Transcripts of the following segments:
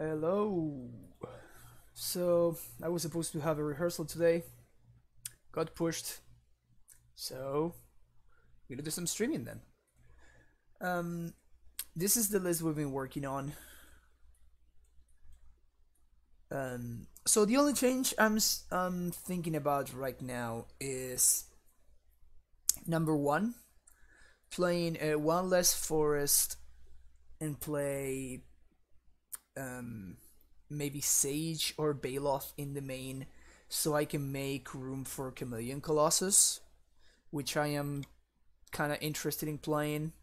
Hello. So I was supposed to have a rehearsal today. Got pushed. So we're gonna do some streaming then. Um, this is the list we've been working on. So the only change I'm thinking about right now is number one, playing one less forest and play um, maybe Sage or Baloth in the main, so I can make room for Chameleon Colossus, which I am kind of interested in playing.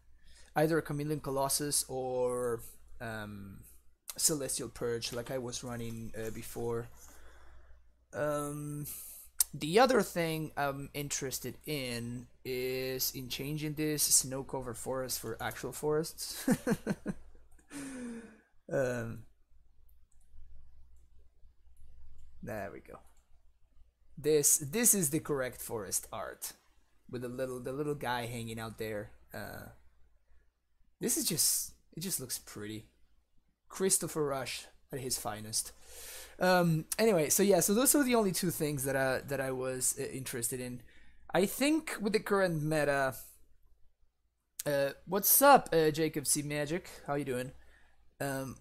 Either a Chameleon Colossus or Celestial Purge, like I was running before. Um, the other thing I'm interested in is in changing this snow cover forest for actual forests. um, there we go. This is the correct forest art with the little guy hanging out there. This is just it just looks pretty. Christopher Rush at his finest. Anyway, so yeah, so those are the only two things that I was interested in. I think with the current meta, what's up, Jacob C Magic? How you doing?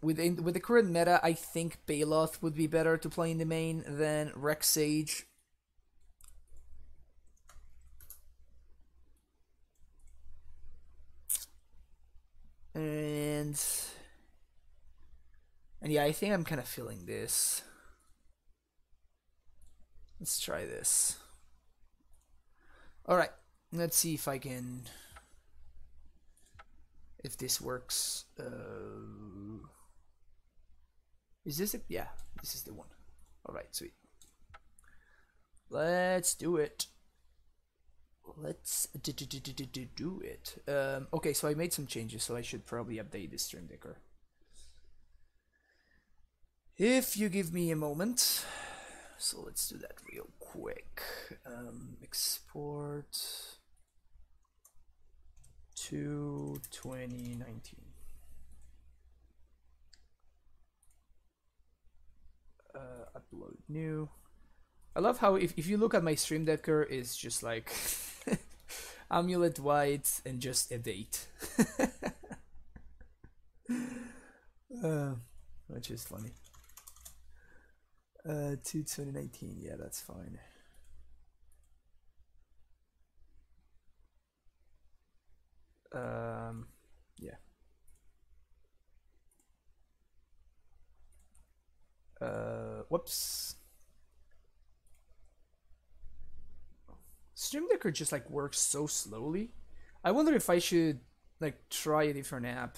With the current meta, I think Baloth would be better to play in the main than Rex Sage. And yeah, I think I'm kind of feeling this. Let's try this. Alright, let's see if I can... if this works. Is this it? Yeah, this is the one. Alright, sweet. Let's do it. Let's do it. Okay, so I made some changes, so I should probably update this stream decker. If you give me a moment. So let's do that real quick. Export to 2019. Upload new. I love how if you look at my stream decker, it's just like Amulet White and just a date. Which is funny. To 2019, yeah, that's fine. Yeah. Whoops. Stream Decker just like works so slowly. I wonder if I should like try a different app.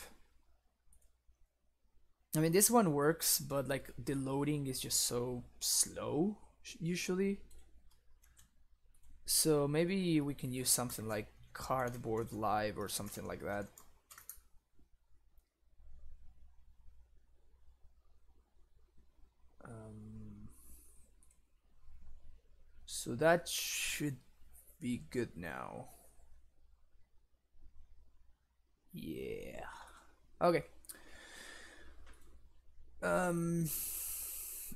I mean, this one works, but like the loading is just so slow usually. So maybe we can use something like Cardboard Live or something like that. So that should be good now. Yeah. Okay.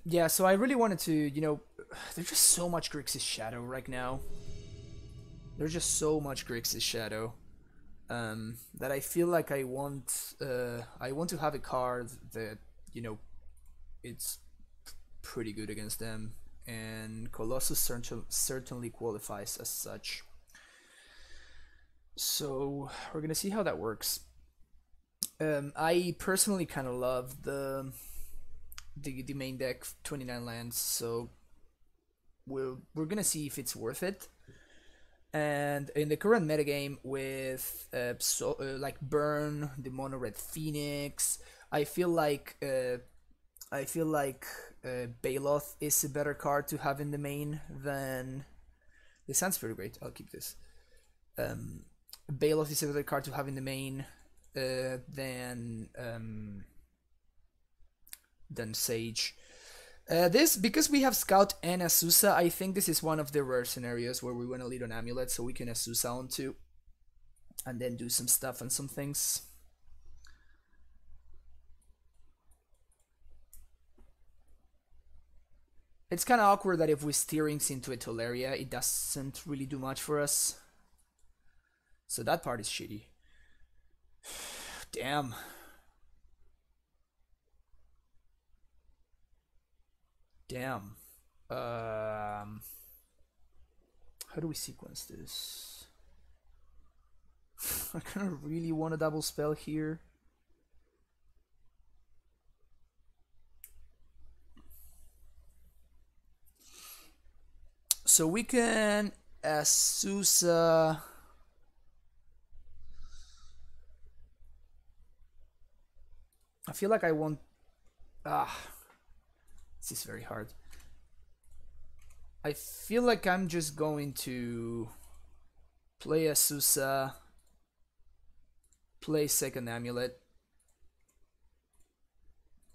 Yeah, so I really wanted to, there's just so much Grixis Shadow right now. There's just so much Grixis Shadow that I feel like I want to have a card that, it's pretty good against them, and Colossus certainly qualifies as such. So we're gonna see how that works. I personally kind of love the main deck 29 lands, so we're gonna see if it's worth it. And in the current metagame with like Burn, the Mono Red Phoenix, I feel like Baloth is a better card to have in the main than. This sounds pretty great. I'll keep this. Baloth is a better card to have in the main than Sage. This, because we have Scout and Azusa, I think this is one of the rare scenarios where we want to lead on Amulet, so we can Azusa onto and then do some stuff and some things. It's kind of awkward that if we steerings into a Tolaria, it doesn't really do much for us. So that part is shitty. Damn. Damn. How do we sequence this? I kind of really want a double spell here. So we can Azusa. I feel like I want. This is very hard. I feel like I'm just going to play Azusa, play second Amulet,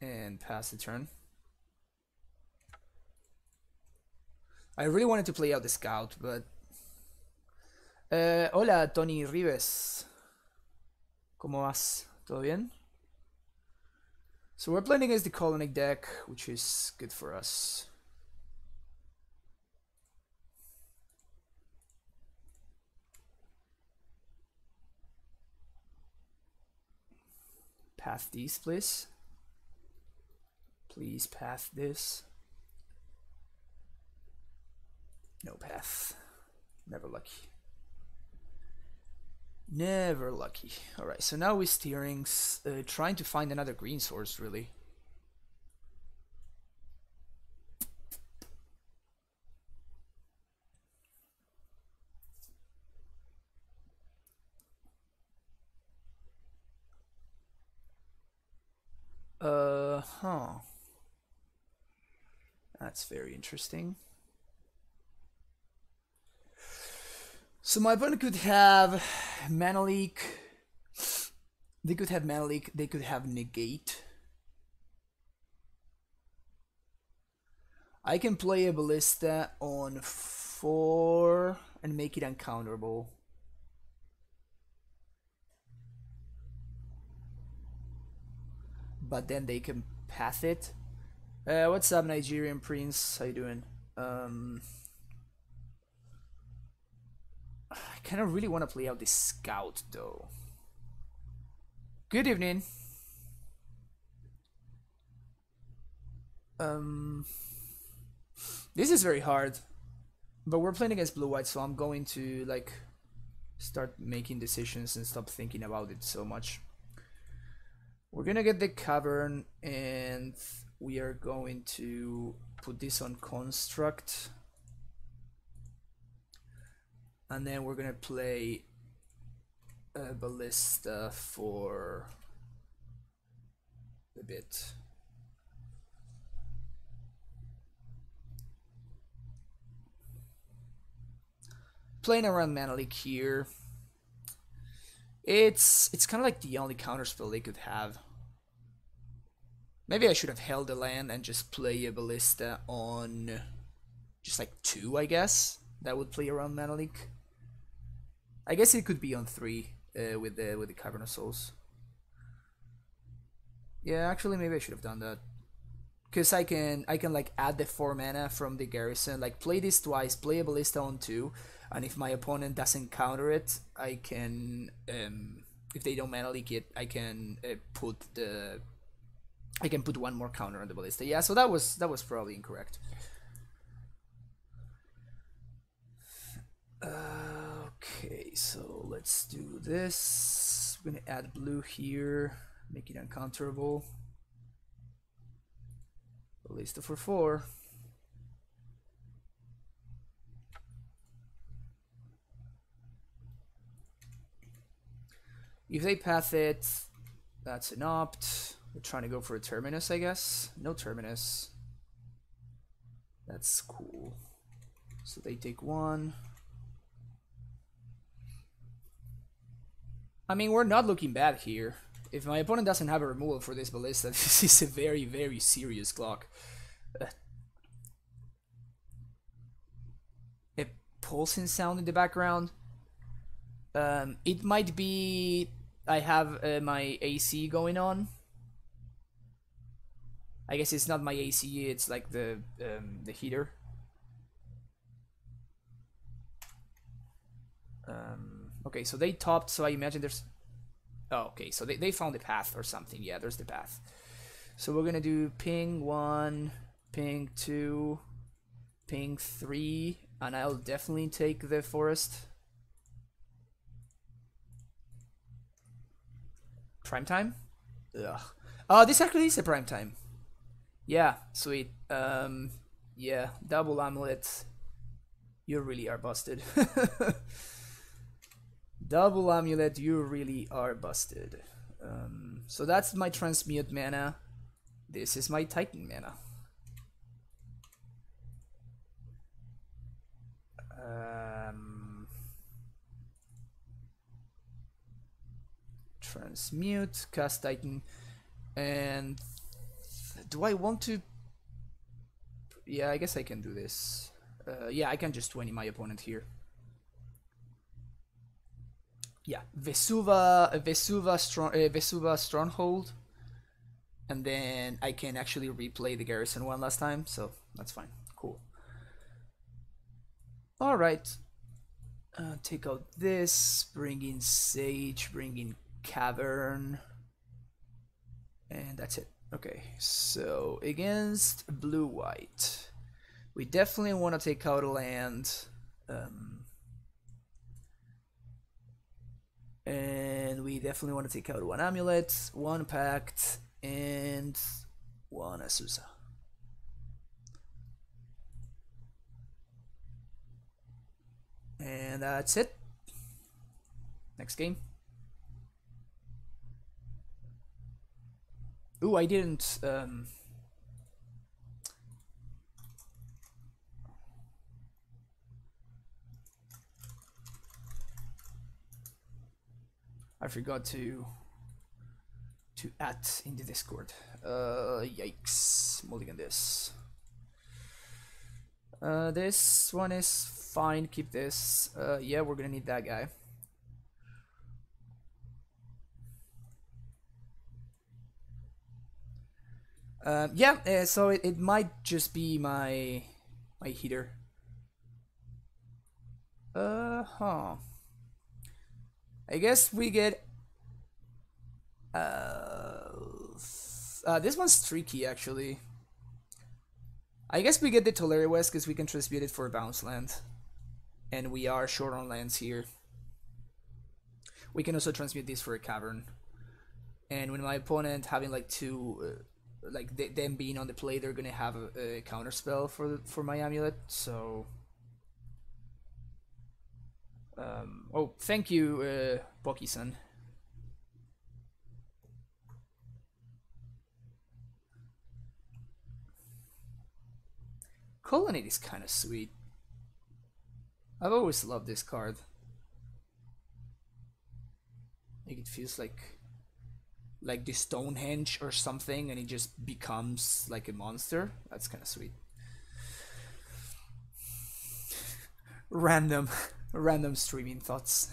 and pass the turn. I really wanted to play out the Scout, but... hola, Tony Rives. ¿Cómo vas? ¿Todo bien? So we're playing against the Colonic deck, which is good for us. Path these, please. Please path this. No path. Never lucky. Never lucky. Alright, so now with steerings, trying to find another green source, really. That's very interesting. So my opponent could have Mana Leak. They could have Mana Leak. They could have Negate. I can play a Ballista on 4 and make it uncounterable. But then they can path it. What's up, Nigerian Prince? How you doing? I kind of really want to play out this Scout, though. Good evening. This is very hard. But we're playing against blue-white, so I'm going to, like, start making decisions and stop thinking about it so much. We're gonna get the Cavern, and we are going to put this on Construct. And then we're gonna play a Ballista for a bit. Playing around Mana Leak here. It's kind of like the only counterspell they could have. Maybe I should have held the land and just play a Ballista on just like 2, I guess. That would play around Mana Leak. I guess it could be on 3 with the Cavern of Souls. Yeah, actually maybe I should have done that. Cause I can like add the 4 mana from the garrison, like play this twice, play a Ballista on 2, and if my opponent doesn't counter it, I can if they don't Mana Leak it, I can put 1 more counter on the Ballista. Yeah, so that was probably incorrect. Okay, so let's do this. I'm gonna add blue here, make it uncounterable. Ballista for 4. If they path it, that's an opt. We're trying to go for a Terminus, I guess. No Terminus. That's cool. So they take 1. I mean, we're not looking bad here. If my opponent doesn't have a removal for this Ballista, this is a very, very serious clock. A pulsing sound in the background. It might be I have my AC going on. I guess it's not my ACE, it's like the heater. Okay, so they topped, so I imagine there's... Oh, okay, so they found the path or something. Yeah, there's the path. So we're gonna do ping 1, ping 2, ping 3, and I'll definitely take the forest. Prime time? Ugh. Oh, this actually is a prime time. Yeah, sweet. Yeah, double amulet. You really are busted. Double amulet, you really are busted. So that's my transmute mana. This is my Titan mana. Transmute, cast Titan, and do I want to? Yeah, I guess I can do this. Yeah, I can just 20 my opponent here. Yeah, Vesuva Stronghold, and then I can actually replay the garrison one last time, so that's fine. Cool. All right, take out this, bring in Sage, bring in Cavern, and that's it. Okay, so against blue-white, we definitely want to take out a land. And we definitely want to take out 1 amulet, 1 pact, and 1 Azusa. And that's it. Next game. Ooh, I didn't... I forgot to add in the Discord. Yikes. Mulligan this. This one is fine. Keep this. Yeah, we're gonna need that guy. Yeah, so it might just be my heater. Huh. I guess we get... this one's tricky, actually. I guess we get the Tulare West because we can transmute it for a bounce land. And we are short on lands here. We can also transmute this for a Cavern. And when my opponent having like 2... like them being on the play, they're gonna have a counter spell for my amulet, so... oh, thank you, Poki-san. Colonnade is kind of sweet. I've always loved this card. Like it feels like the Stonehenge or something, and it just becomes like a monster. That's kind of sweet. Random streaming thoughts.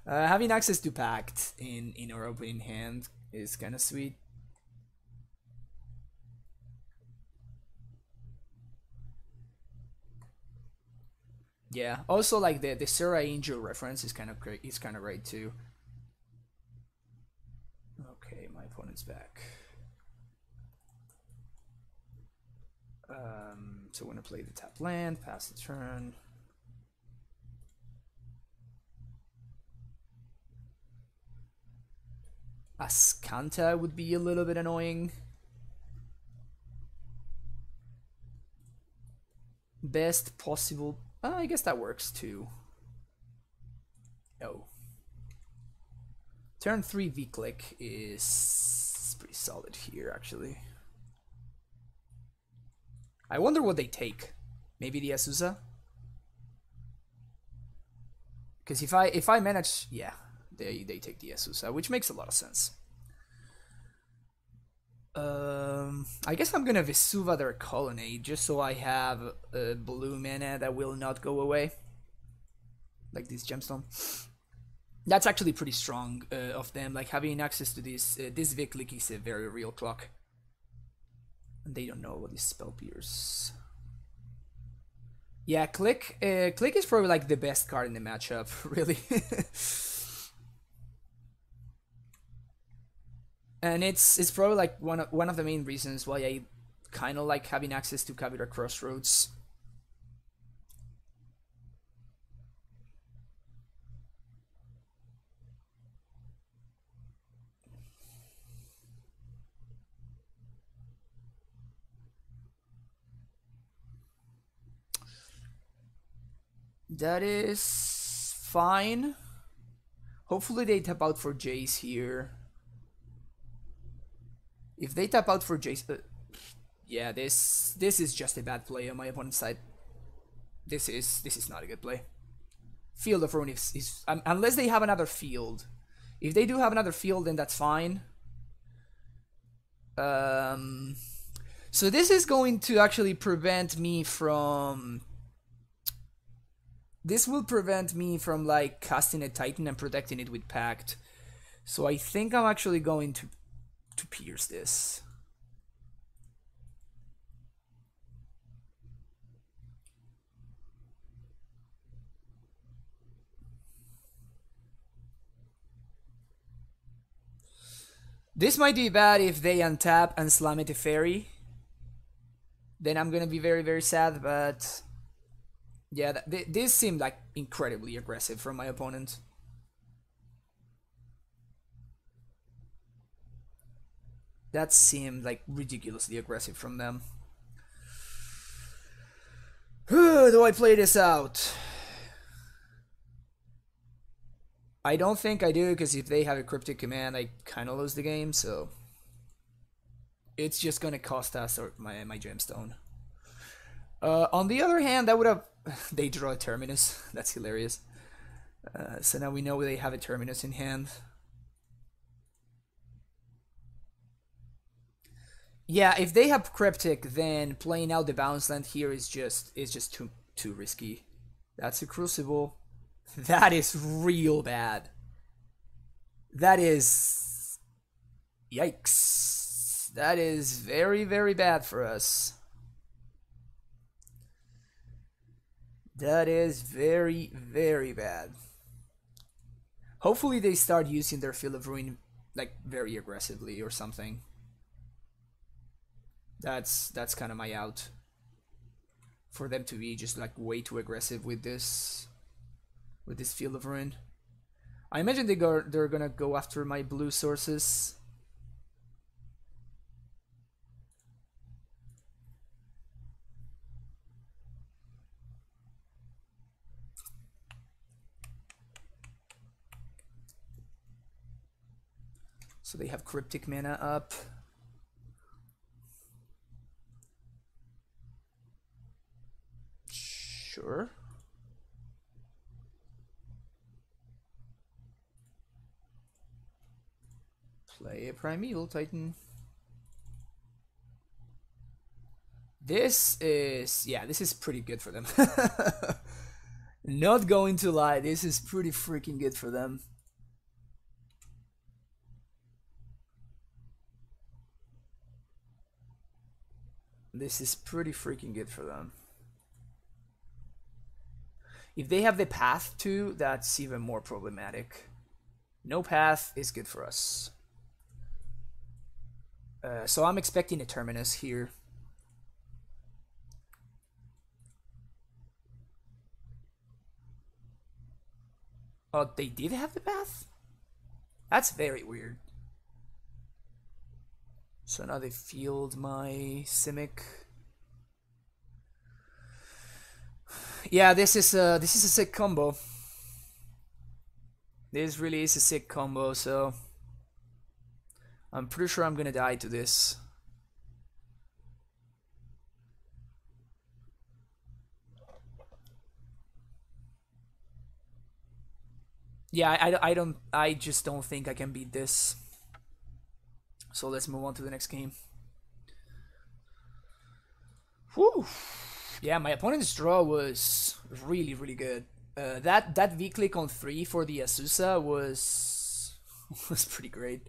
Having access to Pact in our opening hand is kind of sweet. Yeah. Also, like the Sarah Angel reference is kind of great. It's kind of great too. Okay, my opponent's back. So we're gonna play the tap land, pass the turn. Ascanta would be a little bit annoying. Best possible. I guess that works too. Oh. Turn 3 V-Click is pretty solid here, actually. I wonder what they take. Maybe the Azusa? Because if I manage... Yeah, they take the Azusa, which makes a lot of sense. I guess I'm gonna Vesuva their Colonnade, just so I have a blue mana that will not go away. Like this gemstone. That's actually pretty strong of them, like having access to this. This Vic-Lick is a very real clock. They don't know what is Spell Pierce. Yeah, Click is probably like the best card in the matchup, really. And it's probably like one of the main reasons why I kind of like having access to Cavitar Crossroads. That is fine. Hopefully they tap out for Jace here. If they tap out for Jace, yeah, this is just a bad play on my opponent's side. This is not a good play. Field of Ruin is unless they have another field. If they do have another field, then that's fine. So this is going to actually prevent me from. This will prevent me from like casting a Titan and protecting it with Pact. So I think I'm actually going to pierce this. This might be bad if they untap and slam it to Fairy. Then I'm gonna be very, very sad, but yeah, this seemed like incredibly aggressive from my opponent. That seemed like ridiculously aggressive from them. Do I play this out? I don't think I do, because if they have a Cryptic Command, I kind of lose the game, so it's just gonna cost us my gemstone. On the other hand, that would have... they draw a Terminus. That's hilarious. So now we know they have a Terminus in hand. Yeah, if they have Cryptic, then playing out the bounce land here is just too risky. That's a Crucible. That is real bad. That is... yikes. That is very, very bad for us. That is very, very bad. Hopefully they start using their Field of Ruin like very aggressively or something. That's kind of my out. For them to be just like way too aggressive with this Field of Ruin. I imagine they're gonna go after my blue sources. So they have Cryptic mana up. Sure. Play a Primeval Titan. This is pretty good for them. Not going to lie, this is pretty freaking good for them. This is pretty freaking good for them. If they have the path too, that's even more problematic. No path is good for us. So I'm expecting a Terminus here. Oh, they did have the path? That's very weird. So now they field my Simic. Yeah, this is a sick combo. This really is a sick combo, so I'm pretty sure I'm gonna die to this. Yeah, I just don't think I can beat this. So let's move on to the next game. Whew. Yeah, my opponent's draw was really, really good. That V-click on 3 for the Azusa was pretty great.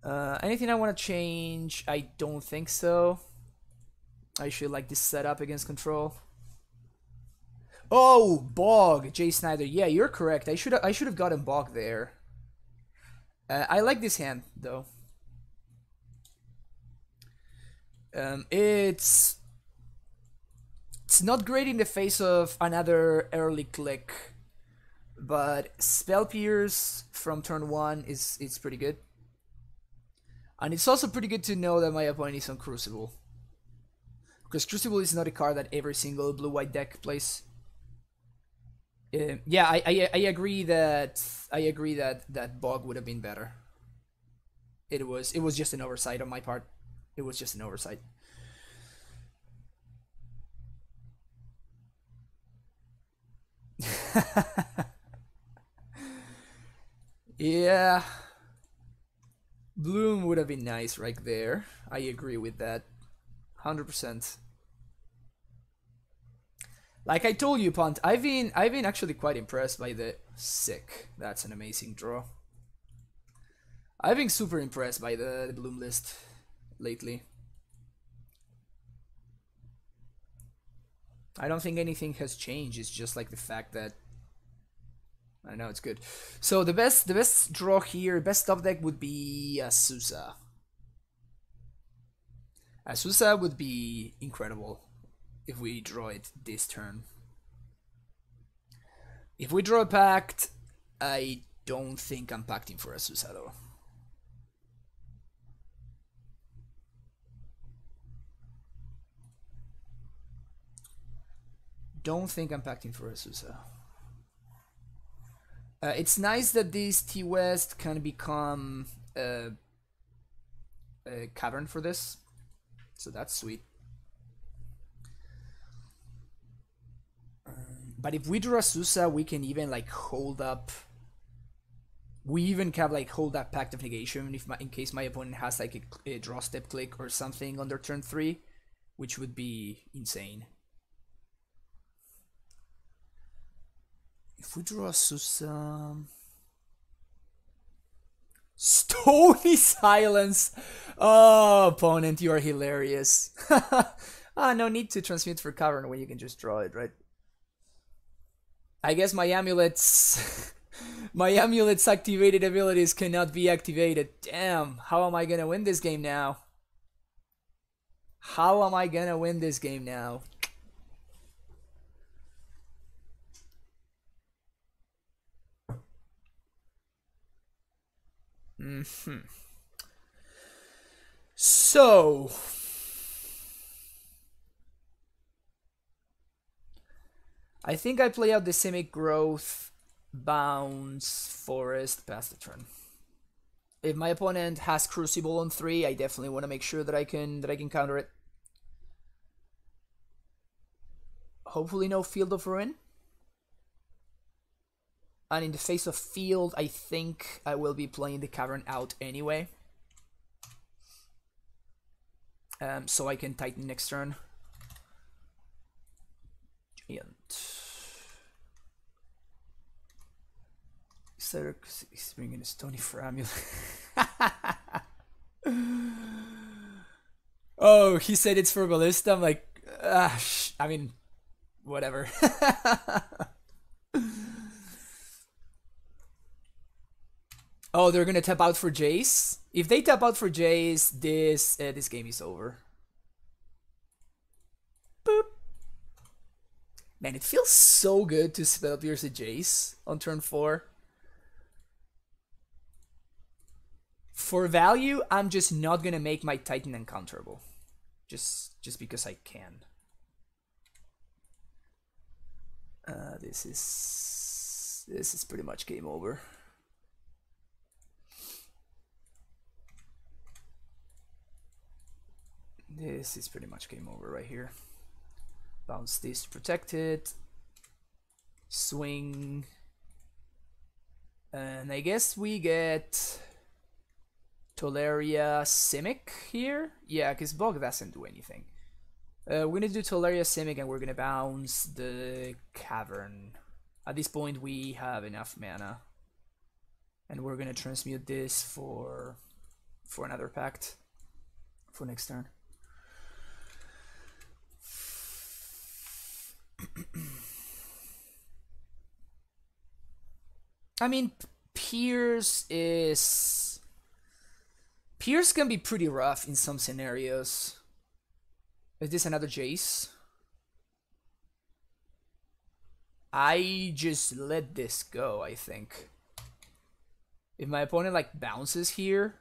Anything I want to change? I don't think so. I should like this setup against control. Oh, Bog, Jay Snyder. Yeah, you're correct. I should have gotten Bog there. I like this hand though. It's not great in the face of another early click, but Spell Pierce from turn 1 is pretty good. And it's also pretty good to know that my opponent is on Crucible. Because Crucible is not a card that every single blue-white deck plays. Yeah, I agree that that Bog would have been better. It was just an oversight on my part. It was just an oversight. Yeah. Bloom would have been nice right there. I agree with that. 100%. Like I told you, Punt, I've been actually quite impressed by the sick. That's an amazing draw. I've been super impressed by the Bloom list lately. I don't think anything has changed. It's just like the fact that I know it's good. So the best draw here, best top deck would be Azusa. Azusa would be incredible if we draw it this turn. If we draw a Pact, I don't think I'm pacting for Azusa though. Don't think I'm pacting for Azusa. It's nice that this T-West can become a cavern for this. So that's sweet. But if we draw Azusa, we can even like hold up. We even can like hold that Pact of Negation if in case my opponent has like a draw step click or something on their turn 3, which would be insane. If we draw Azusa... Stony Silence! Oh, opponent, you are hilarious. No need to transmute for cavern when you can just draw it, right? I guess my amulets... my amulet's activated abilities cannot be activated. Damn, how am I gonna win this game now? How am I gonna win this game now? So... I think I play out the Simic Growth, Bounce, Forest, pass the turn. If my opponent has Crucible on 3, I definitely want to make sure that I can counter it. Hopefully no Field of Ruin. And in the face of Field, I think I will be playing the Cavern out anyway. So I can Titan next turn. Giant. He's bringing a Stony for Amulet. Oh, he said it's for Ballista. I'm like, I mean, whatever. Oh, they're gonna tap out for Jace. If they tap out for Jace, this game is over. Boop. Man, it feels so good to spell pierce a Jace on turn 4. For value, I'm just not gonna make my Titan uncounterable. Just because I can. This is pretty much game over. This is pretty much game over right here. Bounce this to protect it. Swing. And I guess we get Tolaria Simic here. Yeah, because Bog doesn't do anything. We're gonna do Tolaria Simic and we're gonna bounce the Cavern. At this point we have enough mana. And we're gonna transmute this for for another pact for next turn. I mean, Pierce can be pretty rough in some scenarios. Is this another Jace? I just let this go, I think. If my opponent like bounces here,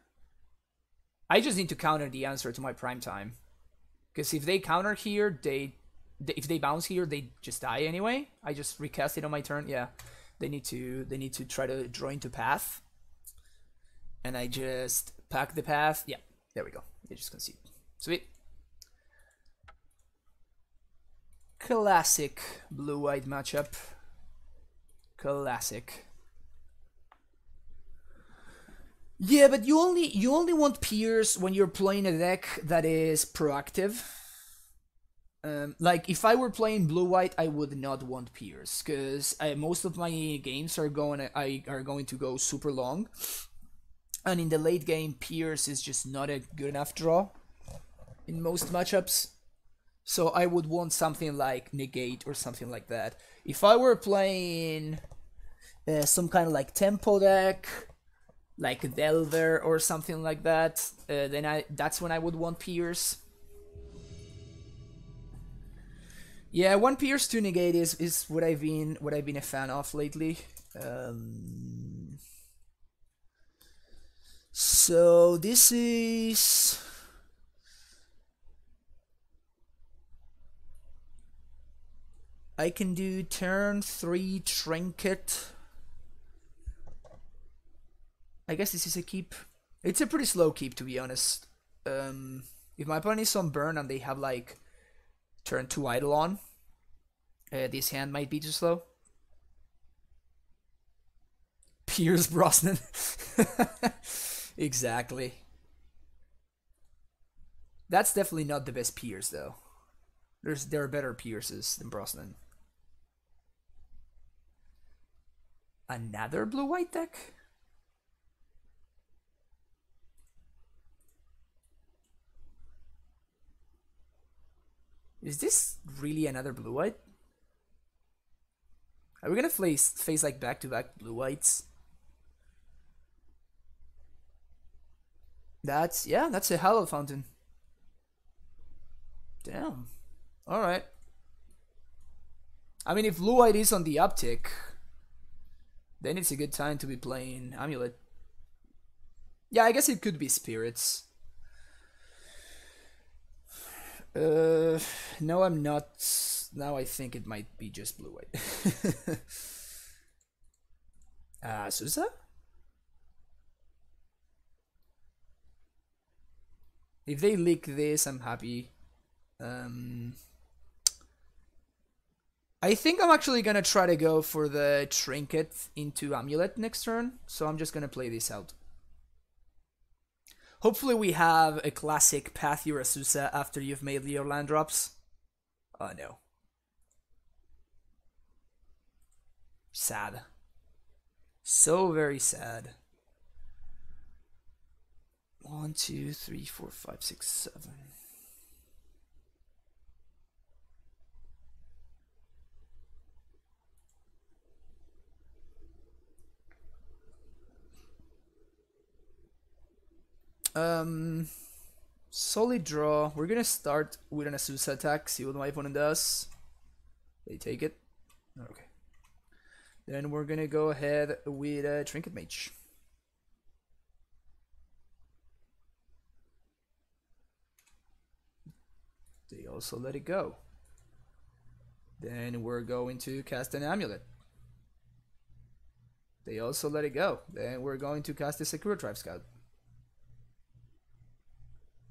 I just need to counter the answer to my prime time. Because if they counter here, if they bounce here, they just die anyway. I just recast it on my turn. Yeah, they need to try to draw into path, and I just pack the path. Yeah, there we go. They just concede. Sweet. Classic blue-white matchup. Classic. Yeah, but you only want Pierce when you're playing a deck that is proactive. Like if I were playing blue-white, I would not want Pierce because most of my games are going to go super long, and in the late game, Pierce is just not a good enough draw in most matchups. So I would want something like Negate or something like that. If I were playing some kind of like tempo deck, like Delver or something like that, then that's when I would want Pierce. Yeah, 1 Pierce 2 Negate is what I've been a fan of lately. So this is. I can do turn 3 Trinket. I guess this is a keep. It's a pretty slow keep, to be honest. If my opponent is on burn and they have like turn 2 Eidolon, this hand might be too slow. Pierce Brosnan. Exactly. That's definitely not the best Pierce, though. There are better Pierces than Brosnan. Another blue-white deck? Is this really another blue-white? Are we gonna face like back-to-back blue-whites? That's a Hollow Fountain. Damn. Alright. I mean, if blue-white is on the uptick, then it's a good time to be playing Amulet. Yeah, I guess it could be Spirits. No, I'm not. Now I think it might be just blue-white. Susa? If they leak this, I'm happy. I think I'm actually gonna try to go for the Trinket into Amulet next turn, so I'm just gonna play this out. Hopefully we have a classic Path Urasusa after you've made your land drops. Oh no. Sad. So very sad. 1, 2, 3, 4, 5, 6, 7. Solid draw. We're gonna start with an Azusa attack, see what my opponent does. They take it. Okay. Then we're gonna go ahead with a Trinket Mage. They also let it go. Then we're going to cast an Amulet. They also let it go. Then we're going to cast a Sakura Tribe Scout,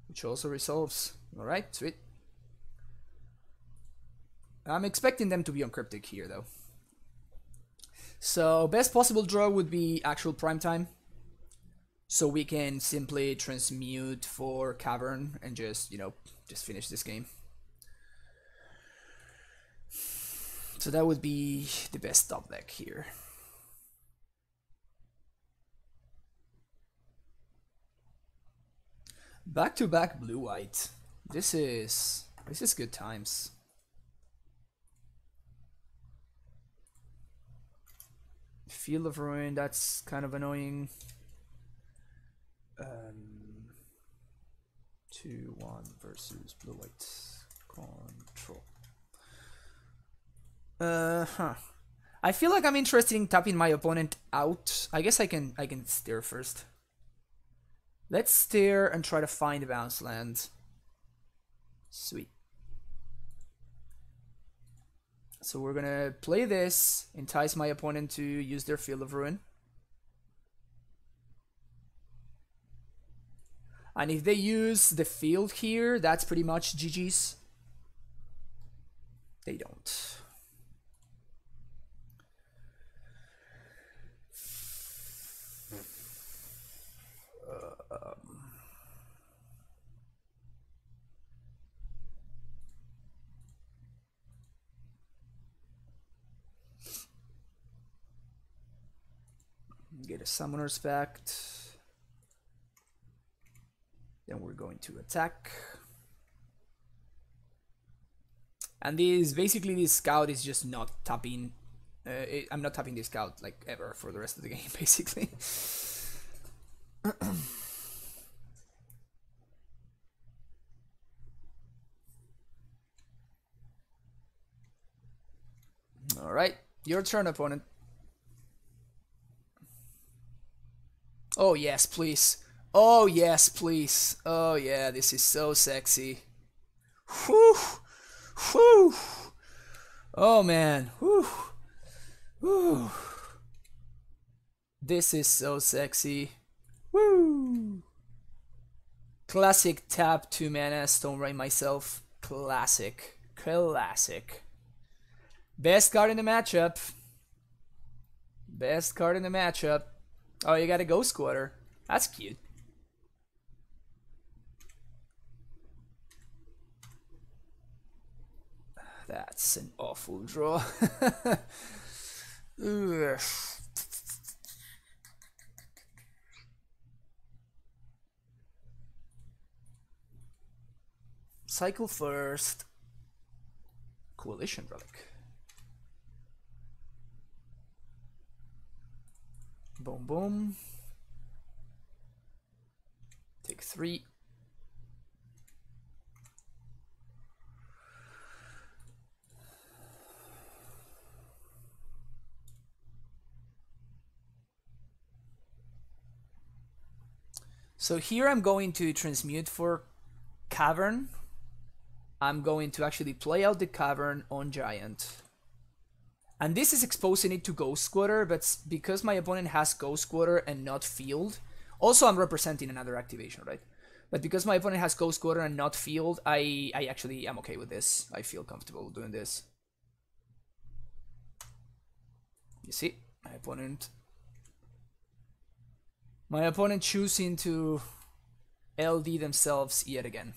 which also resolves. Alright, sweet. I'm expecting them to be on Cryptic here, though. So, best possible draw would be actual prime time. So we can simply transmute for Cavern and just, just finish this game. So that would be the best top deck here. Back to back blue white. This is good times. Field of Ruin, that's kind of annoying. 2-1 versus blue white. Control. I feel like I'm interested in tapping my opponent out. I guess I can steer first. Let's steer and try to find a bounce land. Sweet. So we're gonna play this, entice my opponent to use their Field of Ruin. And if they use the field here, that's pretty much GG's. They don't. Get a Summoner's Pact. Then we're going to attack. And basically this scout is just not tapping. I'm not tapping this scout like ever for the rest of the game, basically. All right, your turn, opponent. Oh yes, please. Oh yes, please. Oh yeah, this is so sexy. Whew. Whew. Oh man. Whew. Whew. This is so sexy. Woo. Classic tap 2 mana Stone Rain myself. Classic. Classic. Best card in the matchup. Best card in the matchup. Oh, you got a Ghost Quarter. That's cute. That's an awful draw. Cycle first. Coalition Relic. Boom, boom. Take 3. So here I'm going to transmute for Cavern. I'm going to actually play out the Cavern on Giant. And this is exposing it to Ghost Quarter, but because my opponent has Ghost Quarter and not Field, also I'm representing another activation, right? But because my opponent has Ghost Quarter and not Field, I actually am okay with this. I feel comfortable doing this. You see, my opponent choosing to LD themselves yet again.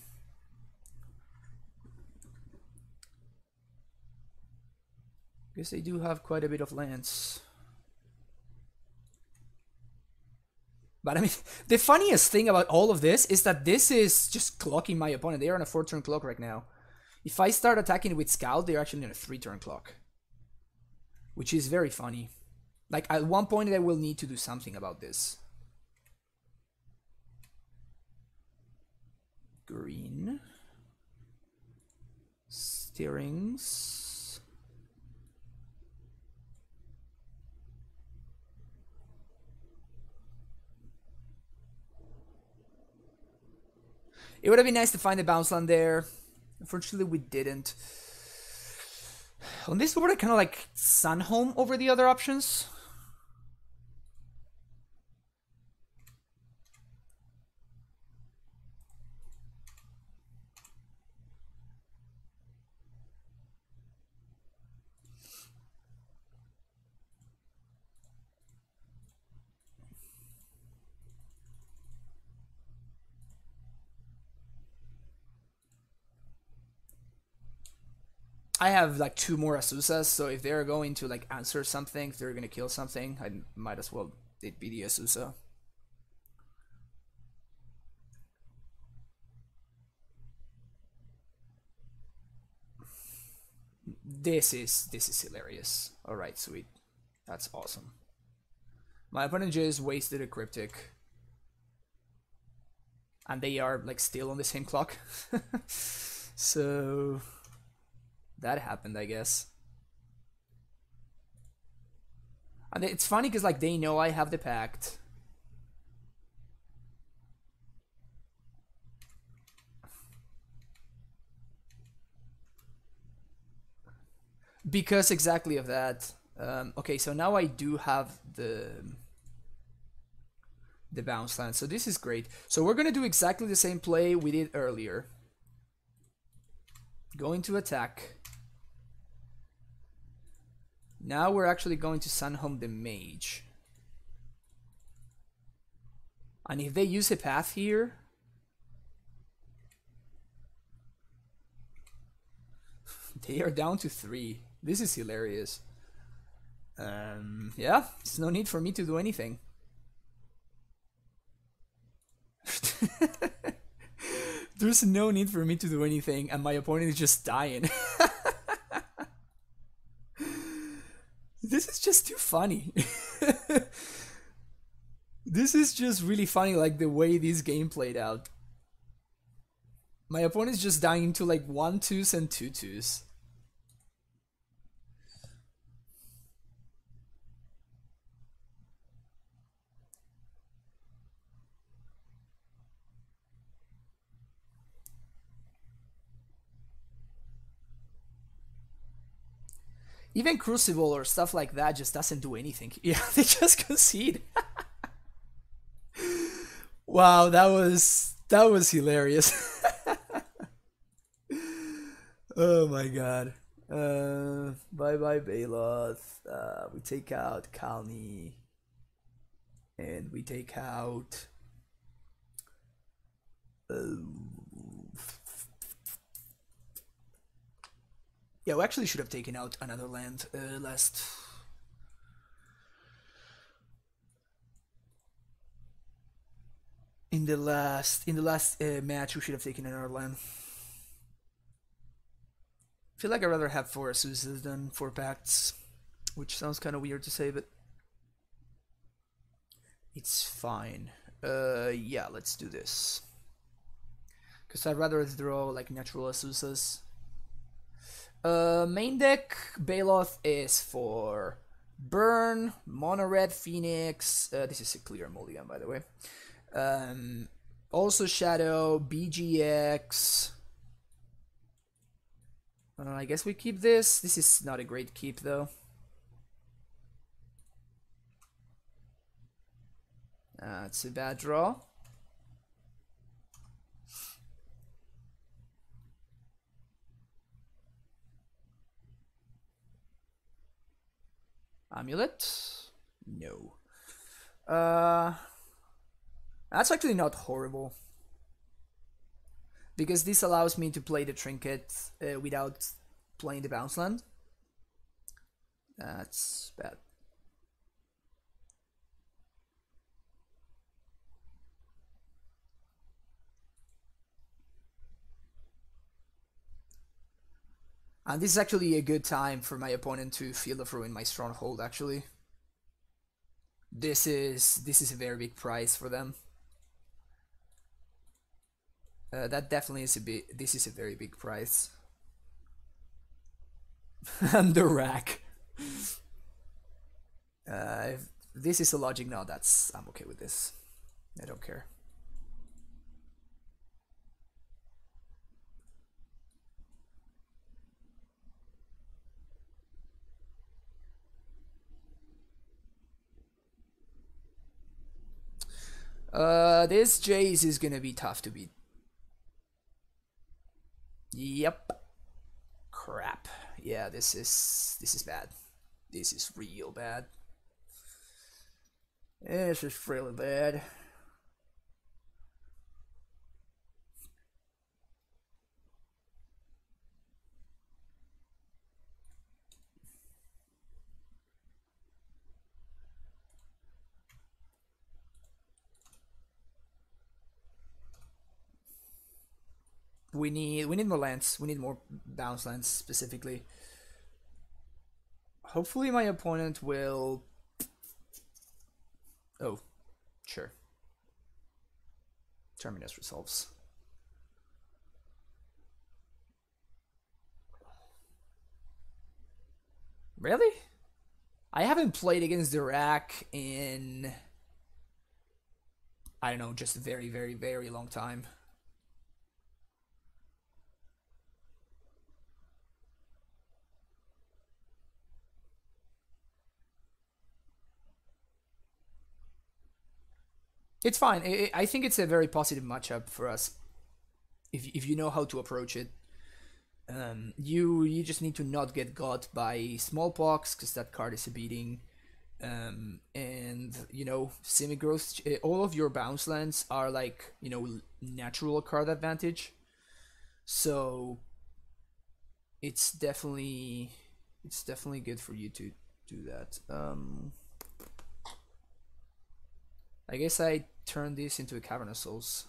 Because they do have quite a bit of lands. But I mean, the funniest thing about all of this is that this is just clocking my opponent. They are on a 4-turn clock right now. If I start attacking with Scout, they're actually on a 3-turn clock. Which is very funny. Like, at one point I will need to do something about this. Green. Steerings. It would have been nice to find a bounce land there. Unfortunately, we didn't. On this board, I kind of like Sunhome over the other options. I have like 2 more Asusas, so if they're going to like answer something, if they're going to kill something, I might as well it be the Asusa. This is hilarious. All right, sweet. That's awesome. My opponent just wasted a cryptic, and they are like still on the same clock. So that happened, I guess. And it's funny because like they know I have the pact. Because exactly of that. Okay, so now I do have the bounce land, so this is great. So we're gonna do exactly the same play we did earlier. Going to attack. Now we're actually going to send home the mage. And if they use a path here, they are down to 3. This is hilarious. Yeah, there's no need for me to do anything. There's no need for me to do anything, and my opponent is just dying. This is just too funny. This is just really funny, like the way this game played out. My opponent is just dying to like 1-2s and 2-2s. Even Crucible or stuff like that just doesn't do anything. Yeah, they just concede. Wow, that was hilarious. Oh my god. Bye bye Baloth. We take out Kalni. And we take out yeah, we actually should have taken out another land last. In the last match, we should have taken another land. I feel like I'd rather have 4 Azuses than 4 Pacts, which sounds kind of weird to say, but it's fine. Yeah, let's do this. Because I'd rather draw like natural Azuses. Main deck, Baloth is for Burn, Mono Red Phoenix. This is a clear mulligan, by the way. Also Shadow, BGX. I guess we keep this. This is not a great keep, though. It's a bad draw. Amulet? No. That's actually not horrible. Because this allows me to play the trinket without playing the bounce land. That's bad. And this is actually a good time for my opponent to Field of Ruin my stronghold, actually. This is a very big prize for them. That definitely is this is a very big prize. And the rack. If this is a logic, no, I'm okay with this. I don't care. This Jace is gonna be tough to beat. Yep. Crap. Yeah, this is bad. This is real bad. This is really bad. We need more lands. We need more bounce lands specifically. hopefully my opponent will... Oh, sure. Terminus resolves. Really? I haven't played against the rack in... I don't know, just a very, very, very long time. It's fine. I think it's a very positive matchup for us. If you know how to approach it. You just need to not get got by smallpox, because that card is a beating. And you know, semi-growth, all of your bounce lands are like, you know, natural card advantage, so it's definitely good for you to do that. I guess I turn this into a Cavern of Souls.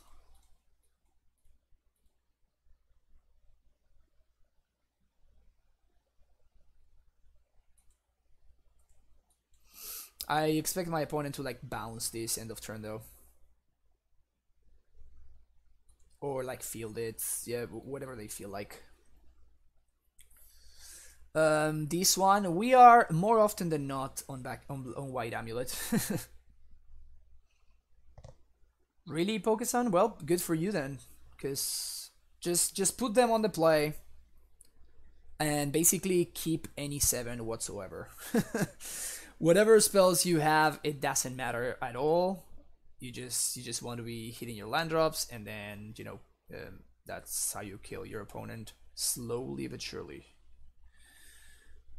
I expect my opponent to like bounce this end of turn though. Or like field it, yeah, whatever they feel like. This one, we are more often than not on White Amulet. Really, Pokesan? Well, good for you then, because just put them on the play and basically keep any 7 whatsoever. Whatever spells you have, it doesn't matter at all. You just want to be hitting your land drops, and then, you know, that's how you kill your opponent, slowly but surely.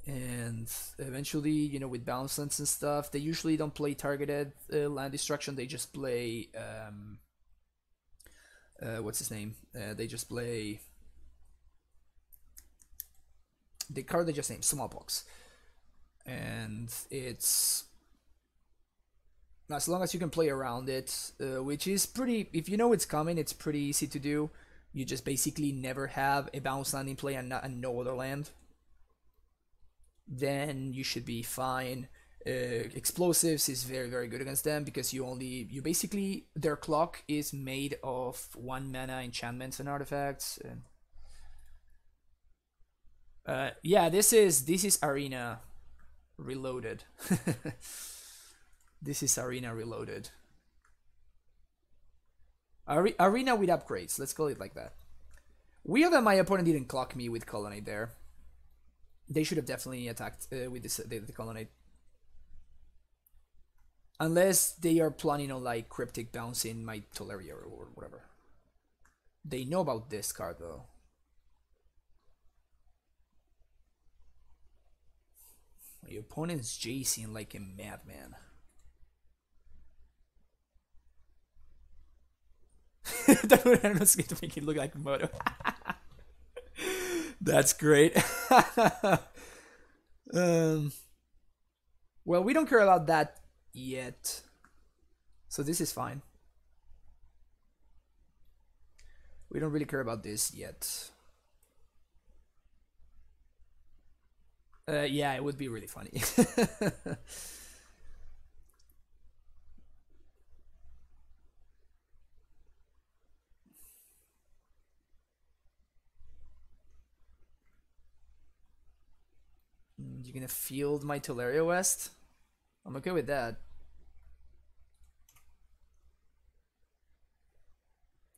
And eventually, you know, with bounce lands and stuff, they usually don't play targeted land destruction. They just play what's his name? They just play the card they just named, Smallpox. And it's, as long as you can play around it, which is pretty, if you know it's coming, it's pretty easy to do. You just basically never have a bounce land in play and no other land. Then you should be fine. Explosives is very, very good against them, because you basically, their clock is made of 1 mana enchantments and artifacts. And yeah, this is Arena Reloaded. This is Arena Reloaded. Arena with upgrades, let's call it like that. Weird that my opponent didn't clock me with Colonnade there. They should have definitely attacked with the Colonnade. Unless they are planning on like Cryptic bouncing my Teleria or whatever. They know about this card though. My opponent's Jacing like a madman. I'm not going to make it look like Moto. That's great. Well, we don't care about that yet, so this is fine. We don't really care about this yet. Yeah, it would be really funny. You're gonna field my Teleria West? I'm okay with that.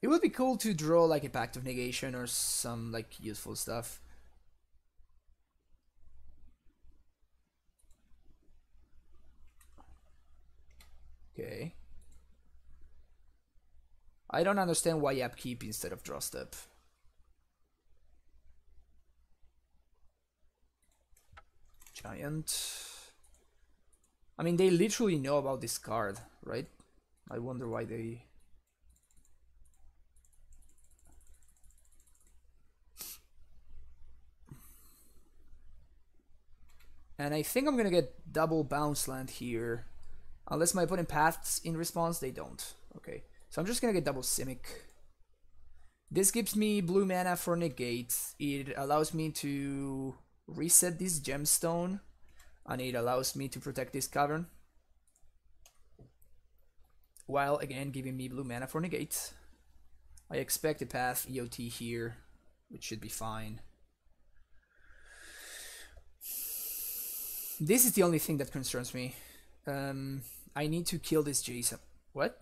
It would be cool to draw like a Pact of Negation or some like useful stuff. Okay. I don't understand why Upkeep instead of Draw Step. Giant. I mean, they literally know about this card, right? I wonder why they... And I think I'm gonna get double bounce land here. Unless my opponent paths in response, they don't. Okay, so I'm just gonna get double Simic. This gives me blue mana for negate. It allows me to reset this gemstone and it allows me to protect this cavern, while again giving me blue mana for negate. I expect a path EOT here, which should be fine. This is the only thing that concerns me. I need to kill this Jason. What?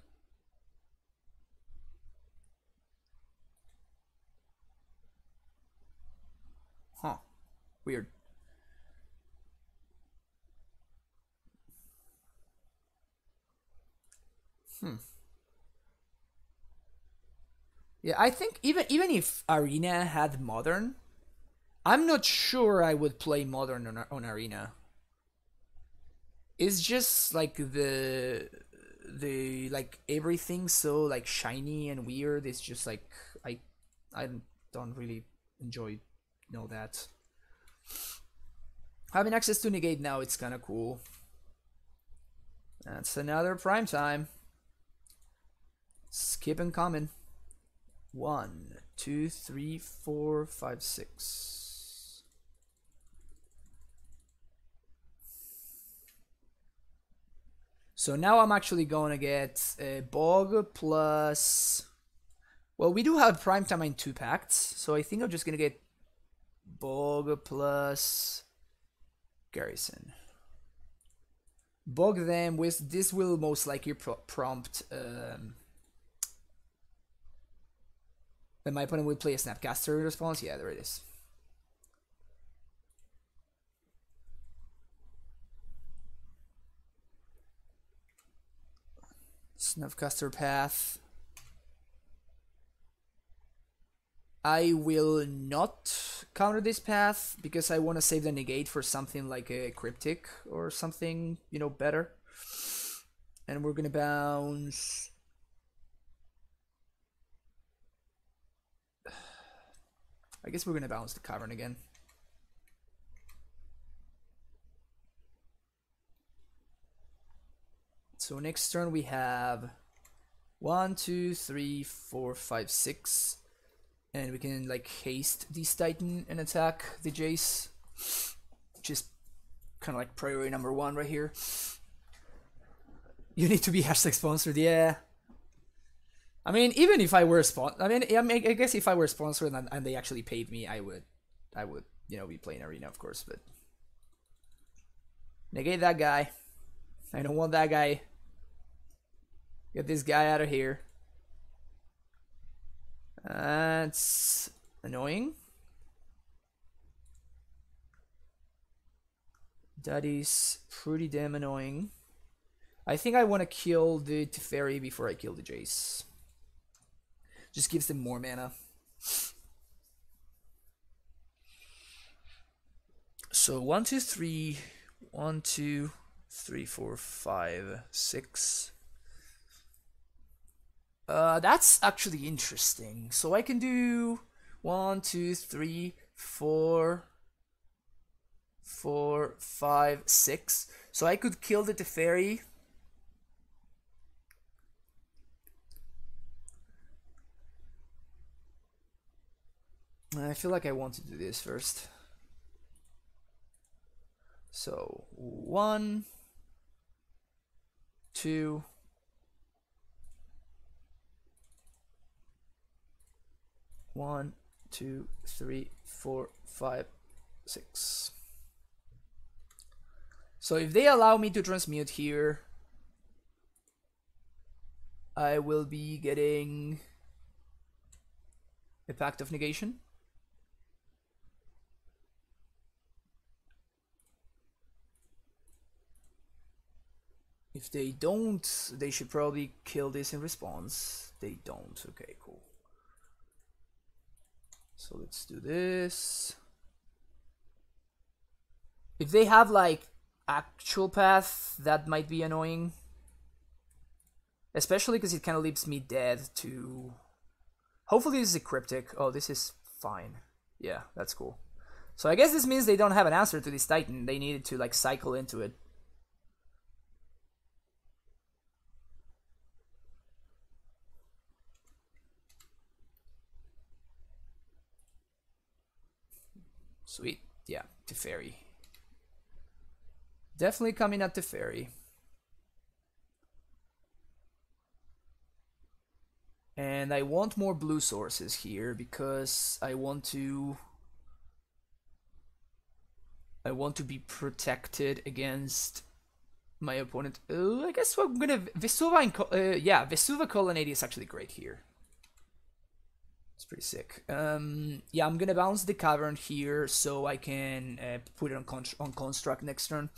Huh. Weird. Yeah, I think even if Arena had Modern, I'm not sure I would play Modern on Arena. It's just like the like everything so like shiny and weird. It's just like I don't really enjoy that. Having access to negate now, it's kind of cool. That's another prime time. Skip and common. 1, 2, 3, 4, 5, 6. So now I'm actually going to get a Bog plus... Well, we do have prime time in 2 packs, so I think I'm just going to get Bog plus Garrison. Bog them with... This will most likely prompt... Then my opponent would play a Snapcaster in response. Yeah, there it is. Snapcaster path. I will not counter this path because I want to save the negate for something like a Cryptic or something, you know, better. And we're gonna bounce... I guess we're gonna bounce the cavern again. So next turn we have 1, 2, 3, 4, 5, 6, and we can like haste this Titan and attack the Jace, which is kind of like priority number 1 right here. You need to be hashtag sponsored, yeah. I mean, even if I were sponsored, I guess if I were sponsored and they actually paid me, I would, you know, be playing Arena, of course, but negate that guy. I don't want that guy. Get this guy out of here. That's annoying. That is pretty damn annoying. I think I want to kill the Teferi before I kill the Jace. Just gives them more mana. So 1, 2, 3, 1, 2, 3, 4, 5, 6. That's actually interesting. So I can do 1, 2, 3, 4, 4, 5, 6. So I could kill the Teferi. I feel like I want to do this first. So 1, 2, 1, 2, 3, 4, 5, 6. So if they allow me to transmute here, I will be getting a Pact of Negation. If they don't, they should probably kill this in response. They don't. Okay, cool. So let's do this. If they have like actual path, that might be annoying. Especially because it kind of leaves me dead to... Hopefully this is a Cryptic. Oh, this is fine. Yeah, that's cool. So I guess this means they don't have an answer to this Titan. They needed to like cycle into it. Sweet. Yeah, Teferi. Definitely coming at the fairy. And I want more blue sources here because I want to be protected against my opponent. I guess I'm gonna Vesuva. Yeah, Vesuva Colonnade is actually great here. It's pretty sick. Yeah, I'm gonna bounce the Cavern here so I can put it on Construct next turn.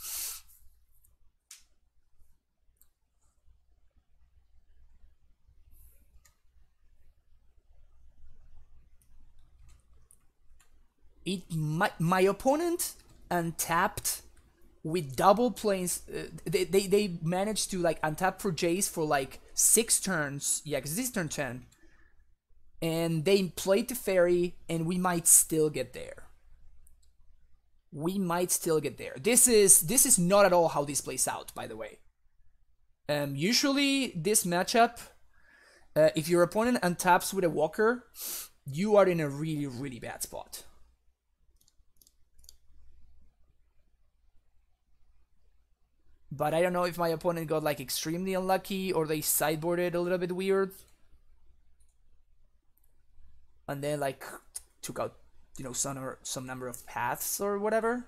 My opponent untapped with double planes. They managed to like untap for Jace for like 6 turns. Yeah, because this is turn 10. And they played the fairy, and we might still get there. We might still get there. This is not at all how this plays out, by the way. Usually this matchup, if your opponent untaps with a walker, you are in a really, really bad spot. But I don't know if my opponent got like extremely unlucky or they sideboarded a little bit weird. And then like took out, you know, some number of paths or whatever.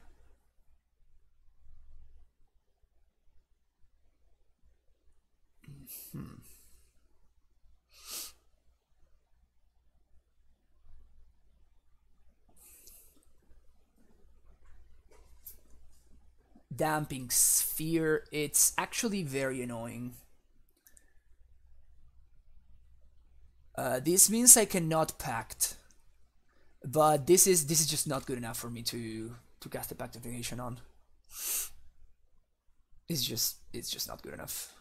Damping Sphere, it's actually very annoying. This means I cannot pact, but this is just not good enough for me to cast a Pactification on. It's just not good enough.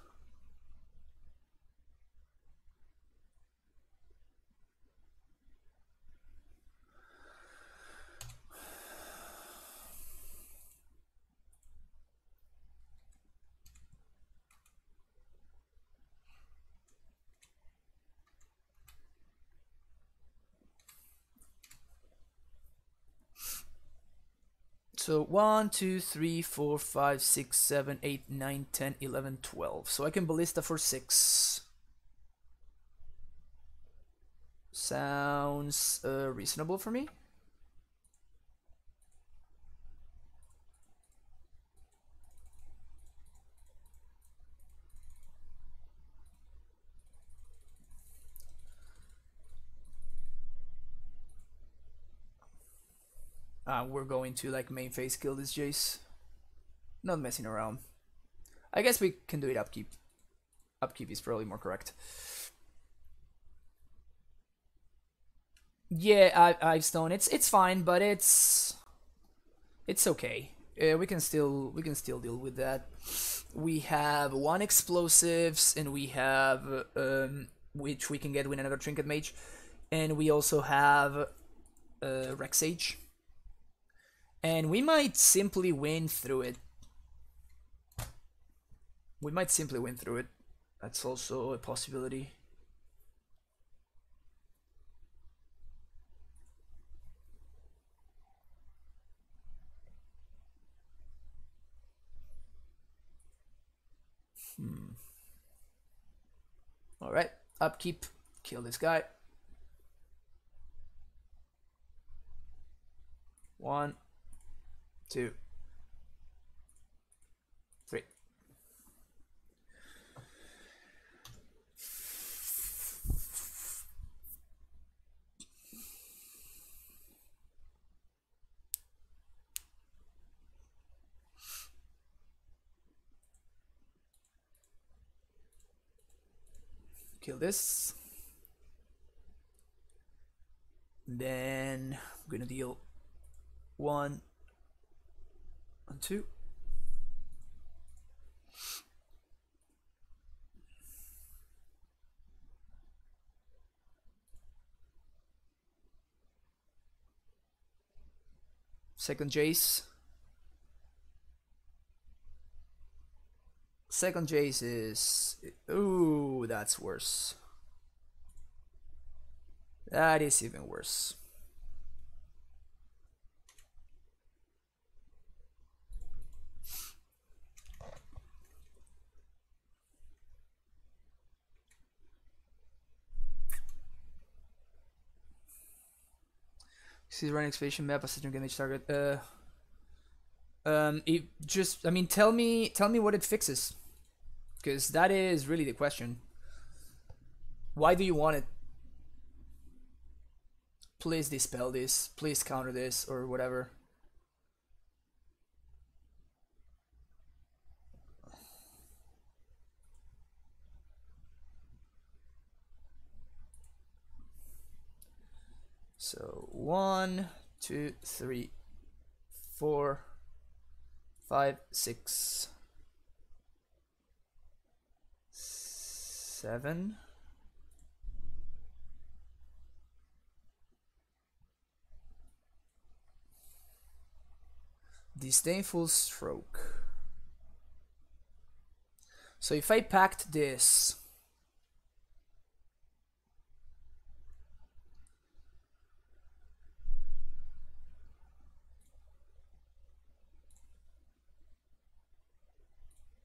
So 1, 2, 3, 4, 5, 6, 7, 8, 9, 10, 11, 12. So I can Ballista for 6. Sounds reasonable for me. We're going to like main phase kill this Jace. Not messing around. I guess we can do it upkeep. Upkeep is probably more correct. Yeah, I've stone. It's fine, but it's okay. We can still deal with that. We have 1 explosives, and we have which we can get with another Trinket Mage, and we also have Rex Sage. And we might simply win through it. That's also a possibility. Alright, upkeep. Kill this guy. 1, 2, 3. Kill this. Then I'm gonna deal 1 and 2. Second Jace. Second Jace is... Ooh, that's worse. That is even worse. See the running expedition map as a damage target. It just, I mean, tell me what it fixes, because that is really the question. Why do you want it? Please dispel this. Please counter this or whatever. So 1, 2, 3, 4, 5, 6, 7. Disdainful Stroke. So if I packed this,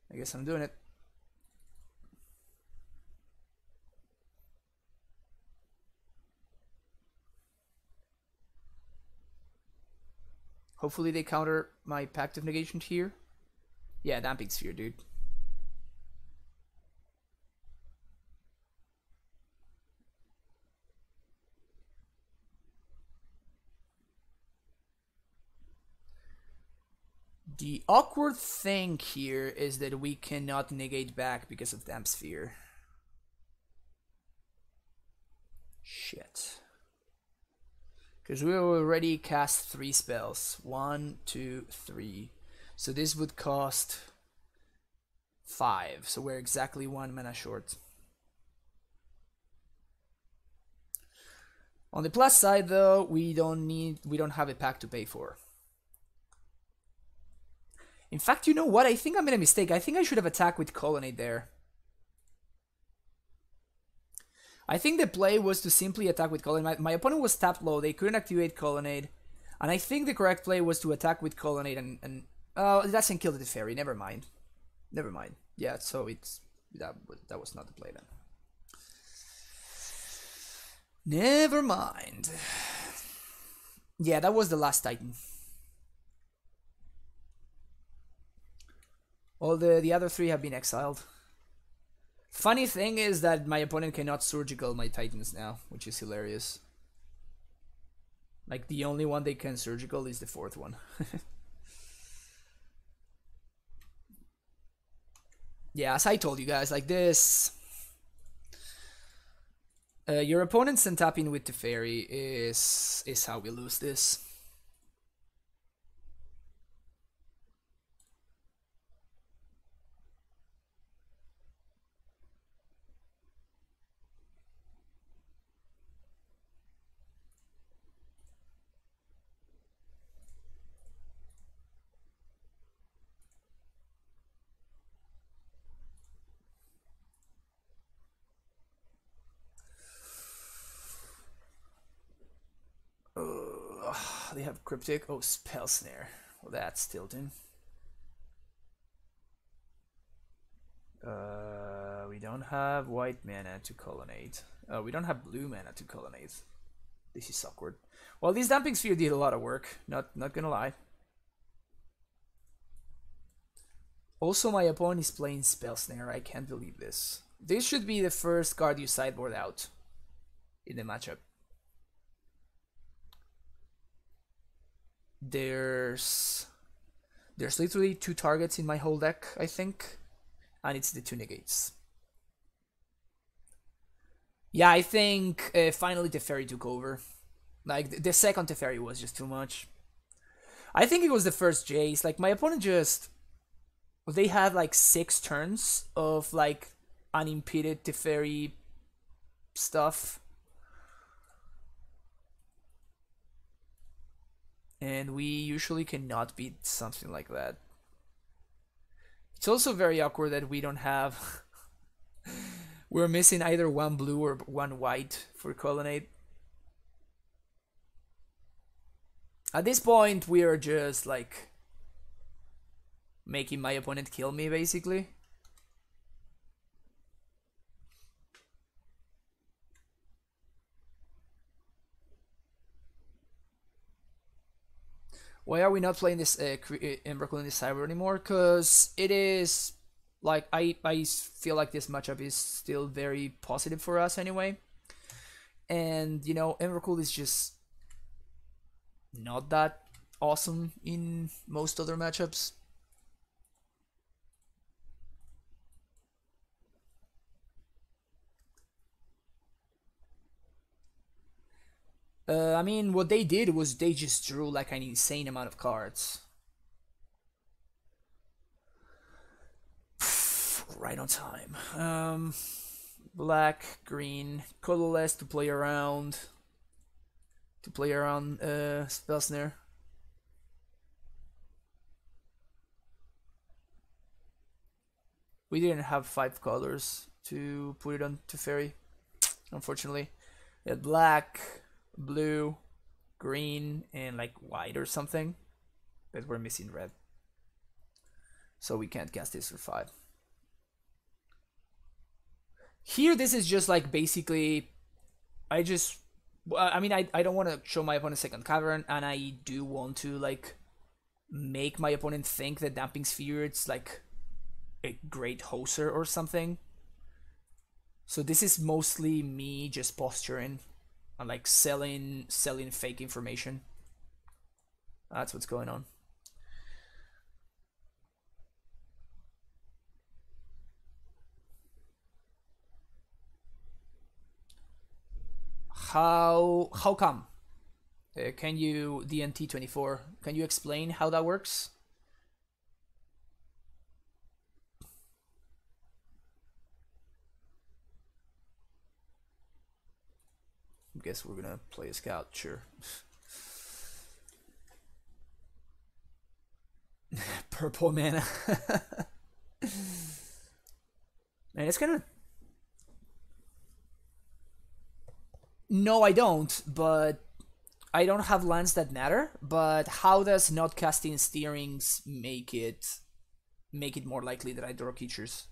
I guess I'm doing it. Hopefully they counter my Pact of Negation here. Yeah, Damping Sphere, dude. The awkward thing here is that we cannot negate back because of Damp Sphere. Shit. Because we already cast 3 spells. 1, 2, 3. So this would cost 5. So we're exactly 1 mana short. On the plus side though, we don't have a pack to pay for. In fact, you know what? I think I made a mistake. I think I should have attacked with Colonnade there. I think the play was to simply attack with Colonnade. My opponent was tapped low. They couldn't activate Colonnade. And I think the correct play was to attack with Colonnade and it doesn't kill the Teferi. Never mind. Never mind. Yeah, so it's that was not the play then. Never mind. Yeah, that was the last Titan. All the other 3 have been exiled. Funny thing is that my opponent cannot surgical my Titans now, which is hilarious. Like, the only one they can surgical is the 4th one. Yeah, as I told you guys, like this... your opponent tapping with Teferi is how we lose this. They have Cryptic. Oh, Spell Snare. Well, that's tilting. We don't have white mana to Colonnade. We don't have blue mana to Colonnade. This is awkward. Well, this Damping Sphere did a lot of work. Not gonna lie. Also, my opponent is playing Spell Snare. I can't believe this. This should be the first card you sideboard out in the matchup. There's literally 2 targets in my whole deck, I think, and it's the 2 negates. Yeah, I think finally Teferi took over. Like, the second Teferi was just too much. I think it was the first Jace. Like, my opponent just... They had like 6 turns of like unimpeded Teferi stuff. And we usually cannot beat something like that. It's also very awkward that we don't have... We're missing either 1 blue or 1 white for Colonnade. At this point, we are just like... making my opponent kill me, basically. Why are we not playing this Emrakul in this cyber anymore? Because it is like I feel like this matchup is still very positive for us anyway, and you know Emrakul is just not that awesome in most other matchups. I mean, what they did was they just drew like an insane amount of cards. Right on time. Black, green, colorless to play around. Spell Snare. We didn't have 5 colors to put it on to Fairy, unfortunately. We had black, blue, green, and like white or something. But we're missing red. So we can't cast this for 5. Here, this is just like basically. I mean, I don't want to show my opponent second cavern, and I do want to like make my opponent think that Damping Sphere it's like a great hoser or something. So this is mostly me just posturing and like selling fake information. That's what's going on. How come? Can you DNT24? Can you explain how that works? Guess we're gonna play a scout, sure. Purple mana. Man, it's gonna. No, I don't, but I don't have lands that matter. But how does not casting steerings make it more likely that I draw creatures?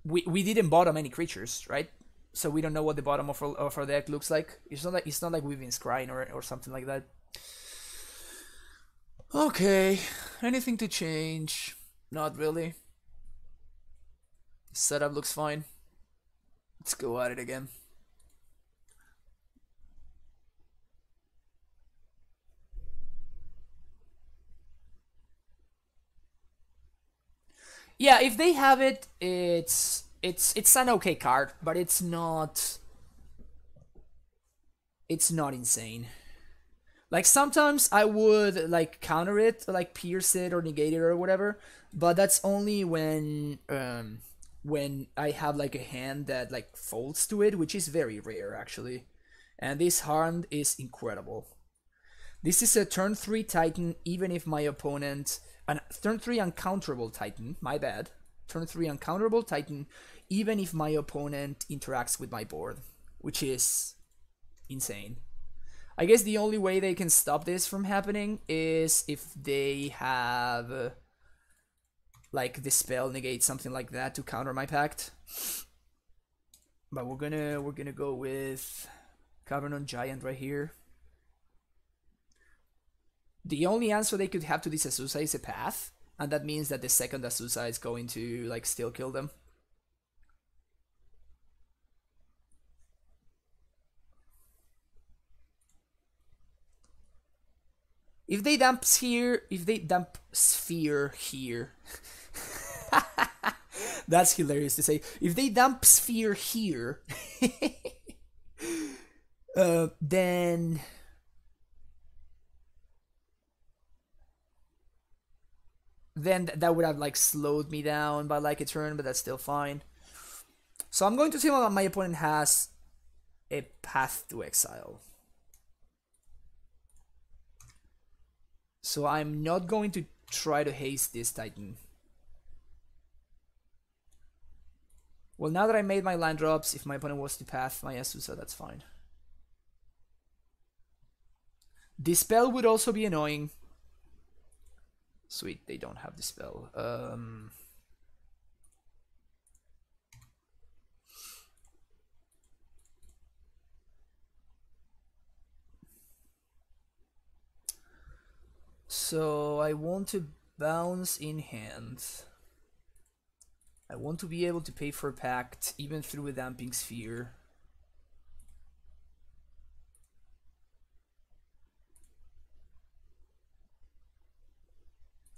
We didn't bottom any creatures, right? So we don't know what the bottom of our deck looks like. It's not like we've been scrying or something like that. Okay, anything to change? Not really. Setup looks fine. Let's go at it again. Yeah, if they have it, it's an okay card, but it's not insane. Like sometimes I would like counter it, like pierce it or negate it or whatever, but that's only when I have like a hand that like folds to it, which is very rare actually. And this hand is incredible. This is a turn 3 Titan, even if my opponent. Turn 3 uncounterable Titan, my bad. Turn 3 uncounterable Titan, even if my opponent interacts with my board, which is insane. I guess the only way they can stop this from happening is if they have like the spell negate something like that to counter my pact. But we're gonna go with Cavernon Giant right here. The only answer they could have to this Azusa is a path, and that means that the second Azusa is going to like still kill them. If they dump sphere here, that's hilarious to say. If they dump sphere here, then that would have like slowed me down by like a turn, but that's still fine. So I'm going to see that my opponent has a path to exile. So I'm not going to try to haste this Titan. Well, now that I made my land drops, if my opponent was to path my Azusa, that's fine. Dispel would also be annoying. Sweet, they don't have Dispel. So I want to bounce in hand. I want to be able to pay for a pact even through a damping sphere.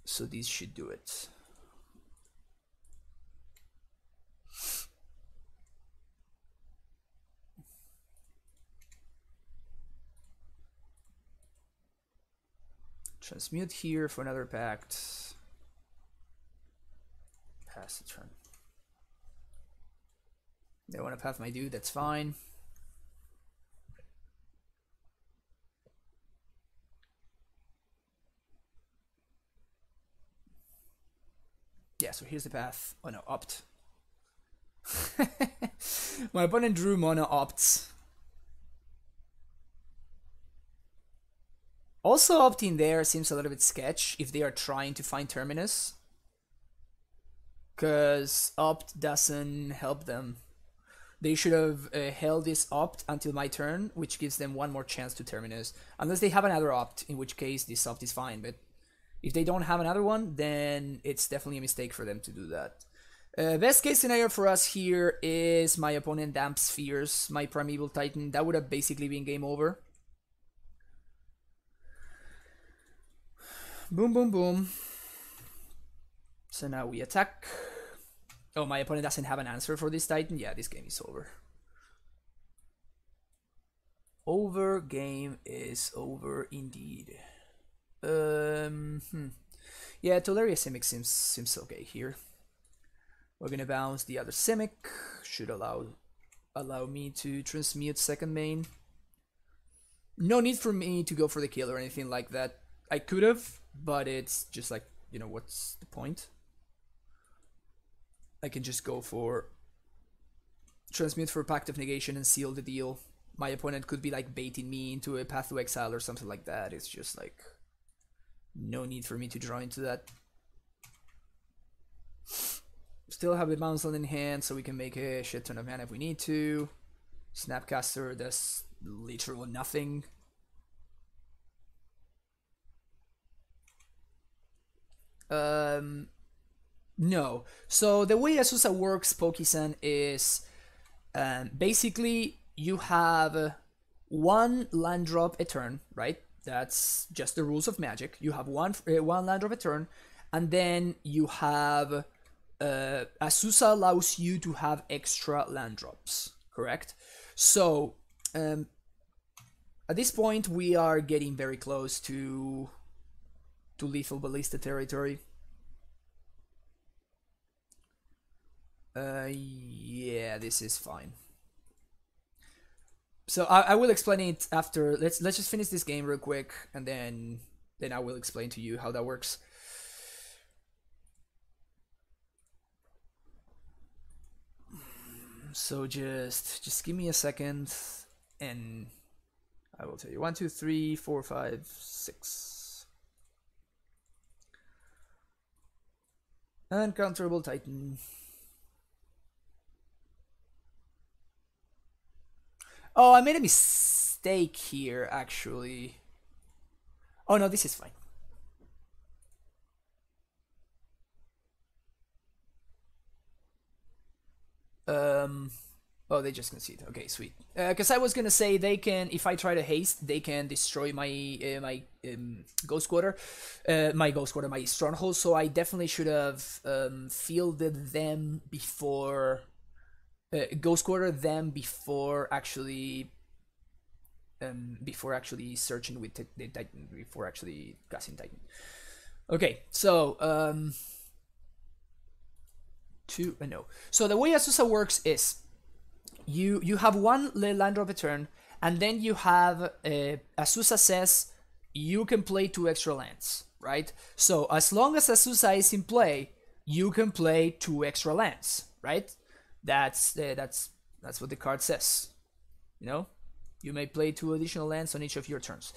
So these should do it. Transmute here for another pact. Pass the turn. They want to path my dude, that's fine. Yeah, so here's the path. Oh no, opt. My opponent drew mono opts. Also opting there seems a little bit sketch if they are trying to find Terminus. Because opt doesn't help them. They should have held this opt until my turn, which gives them one more chance to Terminus. Unless they have another opt, in which case this opt is fine. But if they don't have another one, then it's definitely a mistake for them to do that. Best case scenario for us here is my opponent damp spheres, my Primeval Titan. That would have basically been game over. Boom, boom, boom. So now we attack. Oh, my opponent doesn't have an answer for this Titan. Yeah, this game is over. Over. Game is over indeed. Yeah, Tolaria Simic seems okay here. We're gonna bounce the other Simic. Should allow me to transmute second main. No need for me to go for the kill or anything like that. I could have, but it's just like, you know, what's the point? I can just go for transmute for Pact of Negation and seal the deal. My opponent could be like baiting me into a Path to Exile or something like that. It's just like no need for me to draw into that. Still have the Bounceland in hand, so we can make a shit ton of mana if we need to. Snapcaster does literally nothing. No. So the way Azusa works, Pokisan, is basically you have one land drop a turn, right? That's just the rules of Magic. You have one land drop a turn, and then you have Azusa allows you to have extra land drops, correct? So at this point we are getting very close to lethal ballista territory. Yeah, this is fine. So I will explain it after. Let's just finish this game real quick, and then I will explain to you how that works. So just give me a second, and I will tell you. 1, 2, 3, 4, 5, 6. Uncounterable Titan. Oh, I made a mistake here, actually. Oh no, this is fine. Oh, they just concede. Okay, sweet. Because I was gonna say they can, if I try to haste, they can destroy my Ghost Quarter, my Stronghold. So I definitely should have fielded them before Ghost Quarter them before actually searching with the Titan, before actually casting Titan. Okay, so no. So the way Azusa works is you have one land drop a turn, and then you have Azusa says you can play 2 extra lands, right? So as long as Azusa is in play, you can play 2 extra lands, right? That's what the card says. You know, you may play 2 additional lands on each of your turns.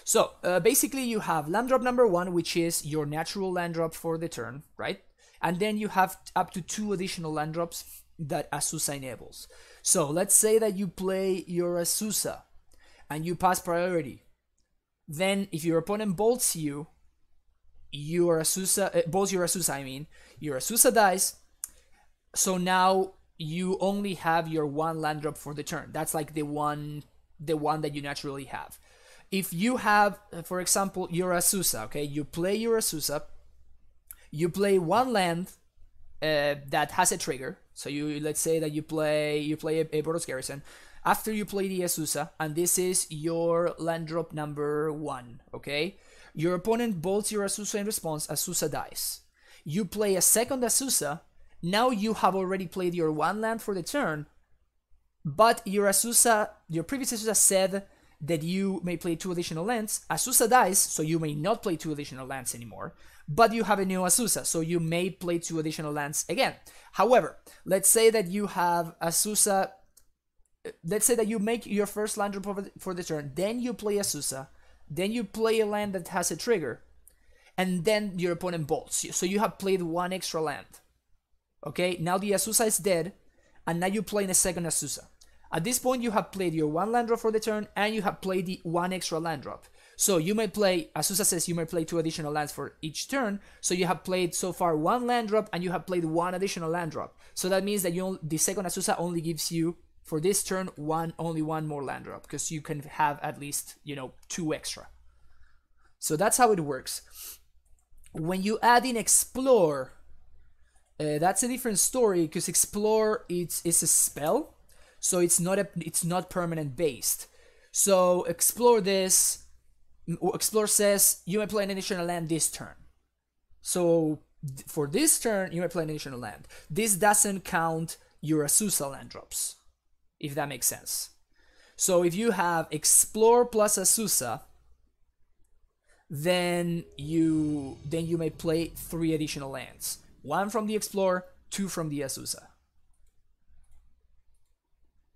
So basically, you have land drop number 1, which is your natural land drop for the turn, right? And then you have up to 2 additional land drops that Azusa enables. So let's say that you play your Azusa and you pass priority. Then, if your opponent bolts you, your Asusa, both your Asusa, I mean, your Asusa dies. So now you only have your one land drop for the turn. That's like the one that you naturally have. If you have, for example, your Asusa, okay, you play your Asusa, you play one land that has a trigger. So you, let's say that you play a Boros Garrison. After you play the Asusa, and this is your land drop number 1, okay? Your opponent bolts your Asusa in response, Asusa dies. You play a second Asusa, now you have already played your one land for the turn, but your Asusa, your previous Asusa said that you may play 2 additional lands. Asusa dies, so you may not play 2 additional lands anymore, but you have a new Asusa, so you may play 2 additional lands again. However, let's say that you have Asusa, let's say that you make your first land drop for the turn, then you play Asusa, then you play a land that has a trigger, and then your opponent bolts. So you have played 1 extra land. Okay, now the Asusa is dead, and now you play in a second Asusa. At this point, you have played your 1 land drop for the turn, and you have played the 1 extra land drop. So you may play, Asusa says you may play 2 additional lands for each turn, so you have played so far 1 land drop, and you have played 1 additional land drop. So that means that the second Asusa only gives you, for this turn, only 1 more land drop, because you can have at least, 2 extra. So that's how it works. When you add in Explore, that's a different story, because Explore is a spell, so it's not permanent based. So Explore says you may play an additional land this turn. So for this turn, you may play an additional land. This doesn't count your Asusa land drops, if that makes sense. So if you have Explore plus Asusa, then you may play 3 additional lands. 1 from the Explore, 2 from the Asusa.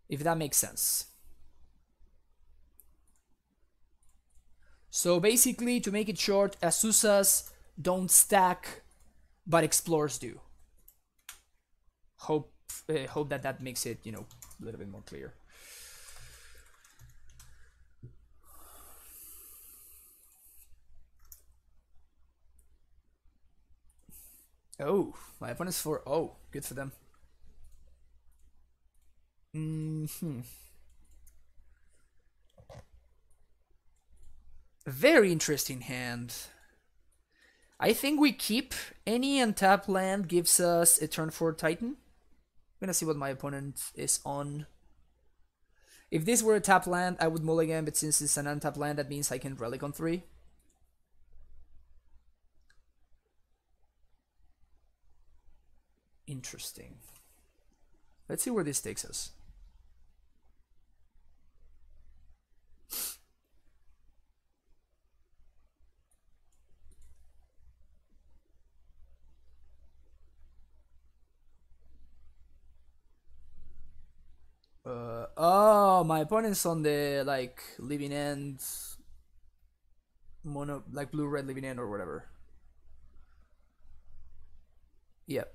If that makes sense. So basically, to make it short, Asusas don't stack, but Explorers do. Hope that makes it, a little bit more clear. Oh, my opponent's 4. Oh, good for them. Very interesting hand. I think we keep. Any untapped land gives us a turn 4 Titan. I'm gonna see what my opponent is on. If this were a tap land, I would mulligan, but since it's an untapped land, that means I can relic on 3. Interesting. Let's see where this takes us. Oh, my opponent's on the living end, mono, blue-red living end or whatever. Yep.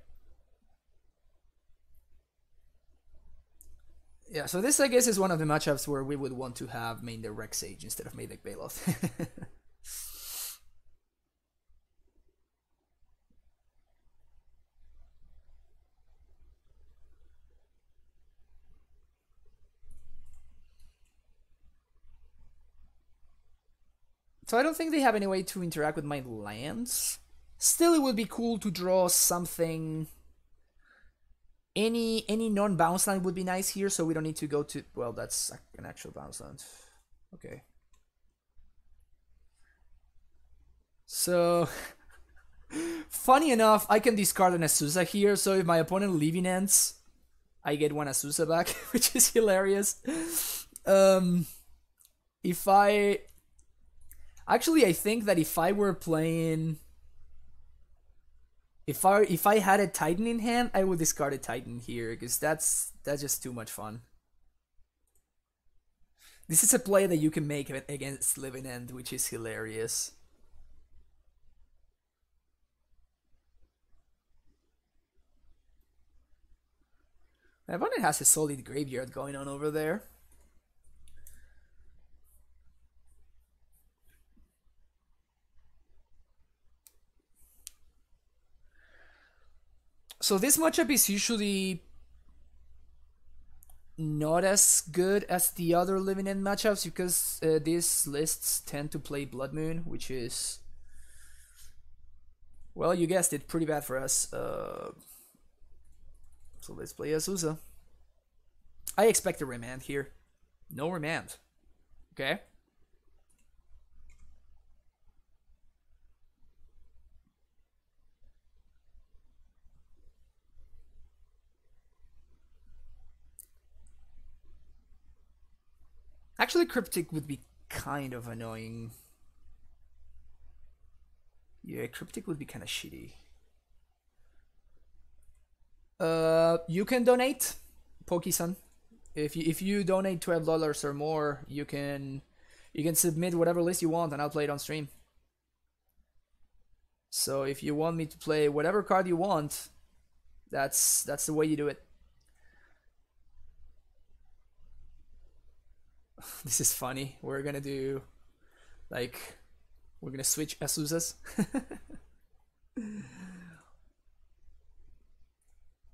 Yeah, so this I guess is one of the matchups where we would want to have main the Rex Sage instead of main the Baloth. So I don't think they have any way to interact with my lands. Still, it would be cool to draw something. Any non-bounce land would be nice here, so we don't need to go to... Well, that's an actual bounce land. Okay. So... funny enough, I can discard an Asusa here, so if my opponent leaving ends, I get 1 Asusa back, which is hilarious. If I... Actually, I think that if I were playing... If I had a Titan in hand, I would discard a Titan here, because that's just too much fun. This is a play that you can make against Living End, which is hilarious. My opponent has a solid graveyard going on over there. So this matchup is usually not as good as the other living end matchups because these lists tend to play Blood Moon, which is, well, you guessed it, pretty bad for us. So let's play Azusa. I expect a remand here. No remand. Okay. Actually, Cryptic would be kind of annoying. Yeah, Cryptic would be kind of shitty. You can donate, Poki-san. If you donate $12 or more, you can submit whatever list you want, and I'll play it on stream. So if you want me to play whatever card you want, that's the way you do it. This is funny. We're gonna do, like, we're gonna switch Asusas.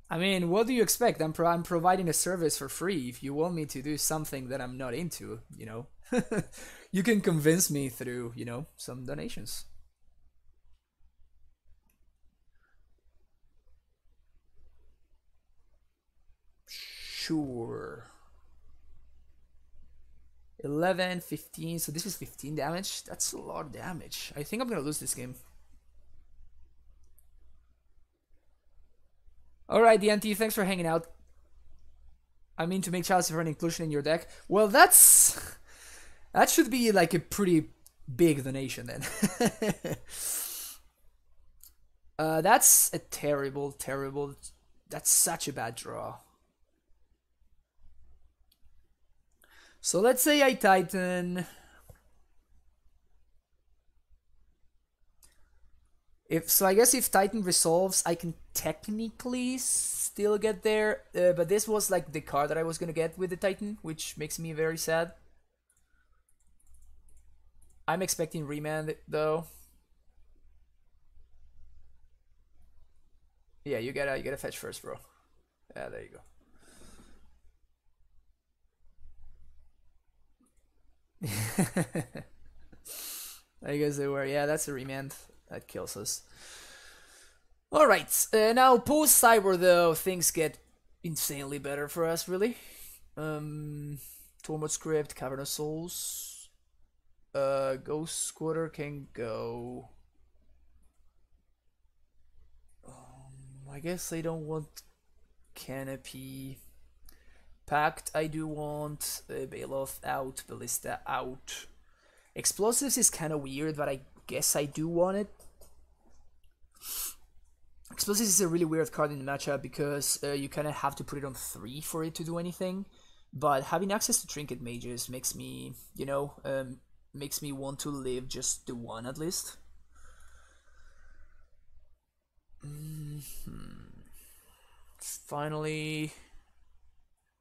I mean, what do you expect? I'm providing a service for free. If you want me to do something that I'm not into, you know, you can convince me through, you know, some donations. Sure. 11, 15, so this is 15 damage. That's a lot of damage. I think I'm gonna lose this game. Alright, DNT, thanks for hanging out. I mean to make chances for an inclusion in your deck. Well, that should be like a pretty big donation then. That's a terrible, that's such a bad draw. So let's say I Titan. I guess if Titan resolves, I can technically still get there. But this was like the card that I was gonna get with the Titan, which makes me very sad. I'm expecting remand though. Yeah, you gotta fetch first, bro. Yeah, there you go. I guess they were. Yeah, that's a remand. That kills us. Alright, now post Cyber though, things get insanely better for us, really. Tormod Script, Cavern of Souls. Ghost Squatter can go. I guess I don't want Canopy. Pact I do want. Bailoff out, Ballista out. Explosives is kind of weird, but I guess I do want it. Explosives is a really weird card in the matchup because you kind of have to put it on 3 for it to do anything. But having access to Trinket Mages makes me, you know, makes me want to live just the one at least. Finally,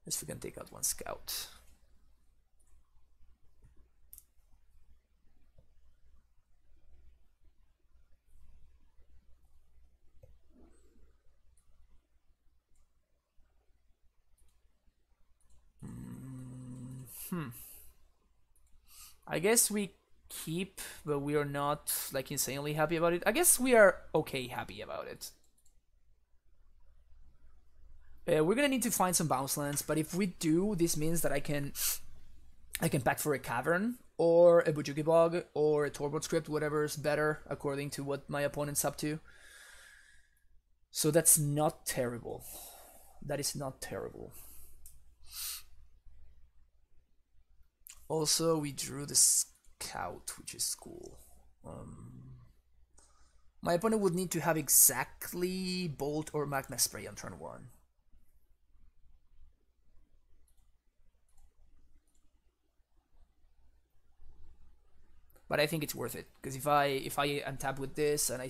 let's we can take out one scout. I guess we keep, but we are not like insanely happy about it. I guess we are okay happy about it. We're gonna need to find some bounce lands, but if we do, this means that I can pack for a Cavern or a Bujuki Bog or a Torboard Script, whatever's better according to what my opponent's up to. So that's not terrible. That is not terrible. Also, we drew the Scout, which is cool. My opponent would need to have exactly Bolt or Magma Spray on turn 1. But I think it's worth it because if I untap with this and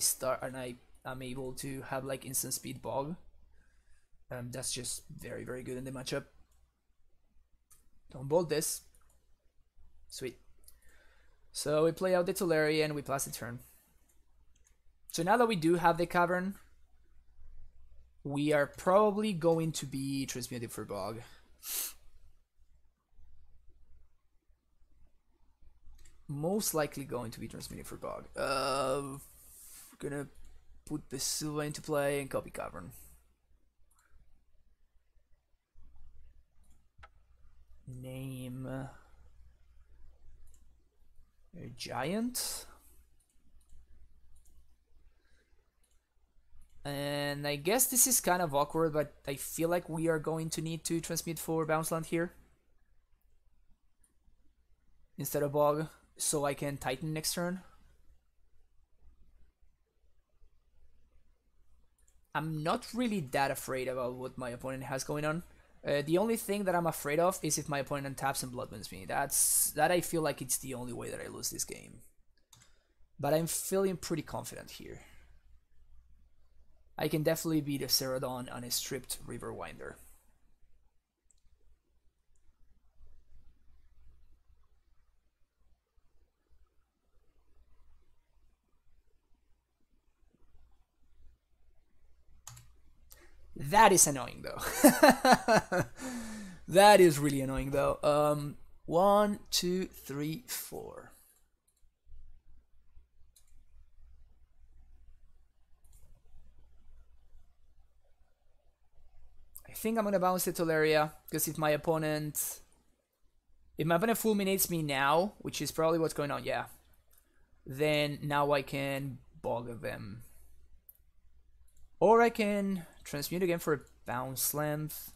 I'm able to have like instant speed Bog, that's just very good in the matchup. Don't bolt this. Sweet. So we play out the Tulare and we pass the turn. So now that we do have the Cavern, we are probably going to be transmuted for Bog. Most likely going to be transmuted for Bog. Gonna put the Silva into play and copy Cavern. Name a giant. And I guess this is kind of awkward, but I feel like we are going to need to transmit for Bounce Land here instead of Bog, so I can Titan next turn. I'm not really that afraid about what my opponent has going on. The only thing that I'm afraid of is if my opponent taps and Blood Moons me. That I feel like it's the only way that I lose this game. But I'm feeling pretty confident here. I can definitely beat a Ceradon on a stripped Riverwinder. That is annoying though. That is really annoying though. 1, 2, 3, 4. I think I'm gonna bounce the Tolaria because if my opponent fulminates me now, which is probably what's going on, yeah, then now I can bog them. Or I can transmute again for a bounce length.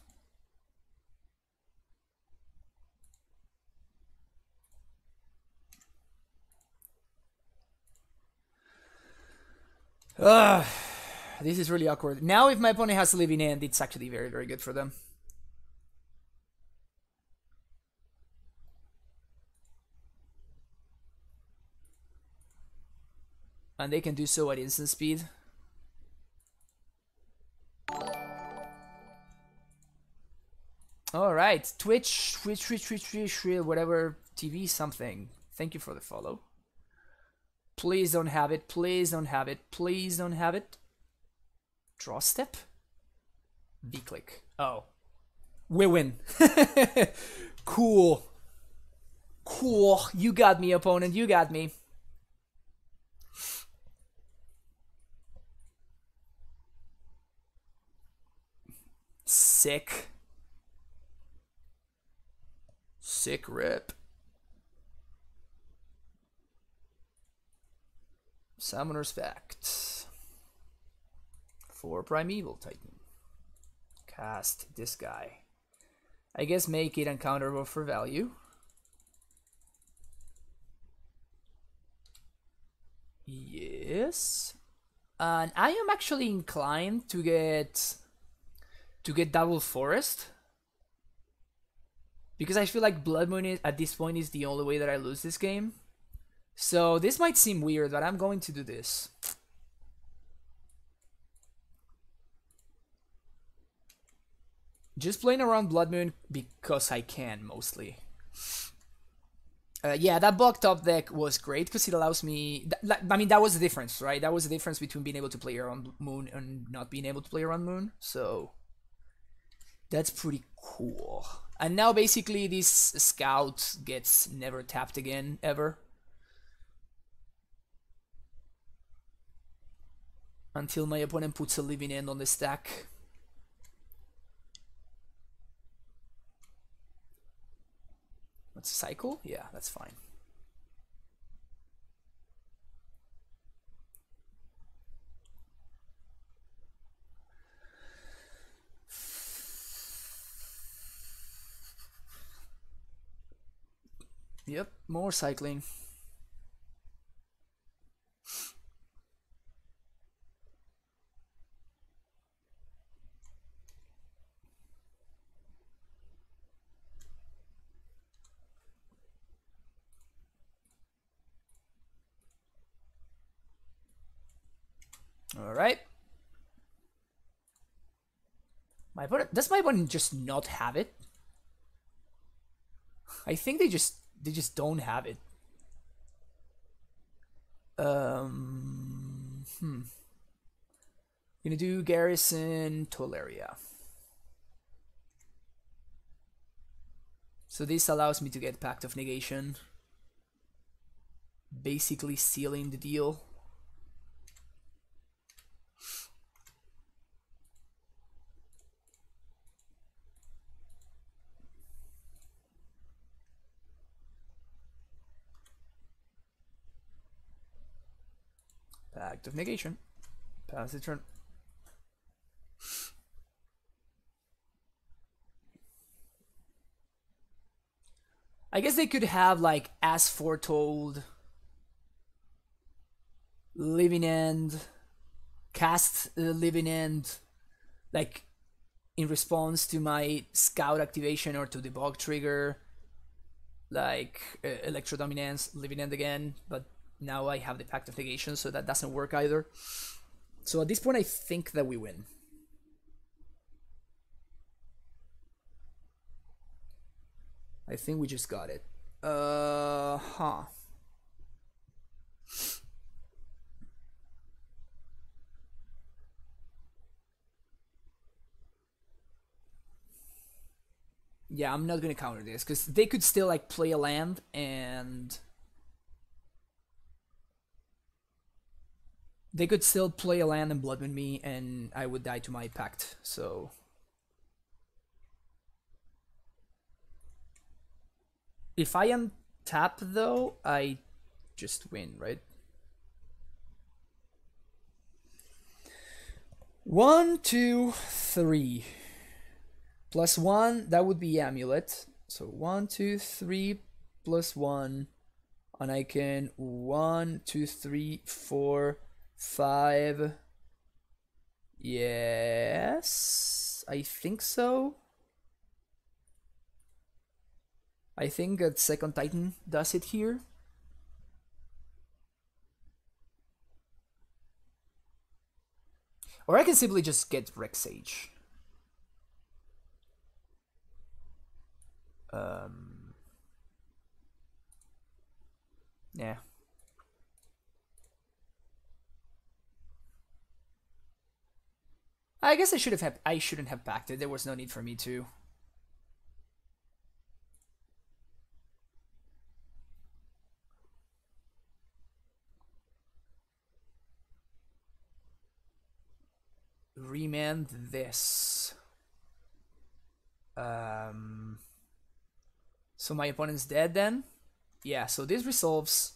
This is really awkward. Now if my opponent has a living end, it's actually very, very good for them. And they can do so at instant speed. Alright, Twitch, whatever, TV something. Thank you for the follow. Please don't have it, please don't have it, please don't have it. Draw step? V-click. Oh. We win. Cool. Cool. You got me, opponent, you got me. Sick. Sick rip. Summoner's Fact. For Primeval Titan. Cast this guy. I guess make it uncounterable for value. Yes. And I am actually inclined to get double forest. Because I feel like Blood Moon at this point is the only way that I lose this game. So this might seem weird, but I'm going to do this. Just playing around Blood Moon because I can, mostly. Yeah, that Bog top deck was great because it allows me... I mean, that was the difference, right? That was the difference between being able to play around Moon and not being able to play around Moon. So that's pretty cool. And now basically this Scout gets never tapped again, ever. Until my opponent puts a living end on the stack. What's a cycle? Yeah, that's fine. Yep, more cycling. All right. My opponent, does my opponent just not have it? I think they just don't have it. Gonna do Garrison Tolaria. So this allows me to get Pact of Negation, basically sealing the deal. Pact of Negation. Pass the turn. I guess they could have like as foretold, living end, cast living end, like in response to my scout activation or to the bug trigger, like electro dominance, living end again. But now I have the Pact of Negation, so that doesn't work either. So at this point, I think that we win. I think we just got it. Yeah, I'm not gonna counter this because they could still like play a land and they could still play a land and blood with me, and I would die to my pact. So if I untap though, I just win, right? 1, 2, 3. +1, that would be Amulet. So 1, 2, 3 +1. And I can 1, 2, 3, 4, 5. Yes, I think so. I think that second Titan does it here. Or I can simply just get Rex Sage. Yeah. I guess I shouldn't have packed it. There was no need for me to. Remand this. So my opponent's dead then? Yeah, so this resolves.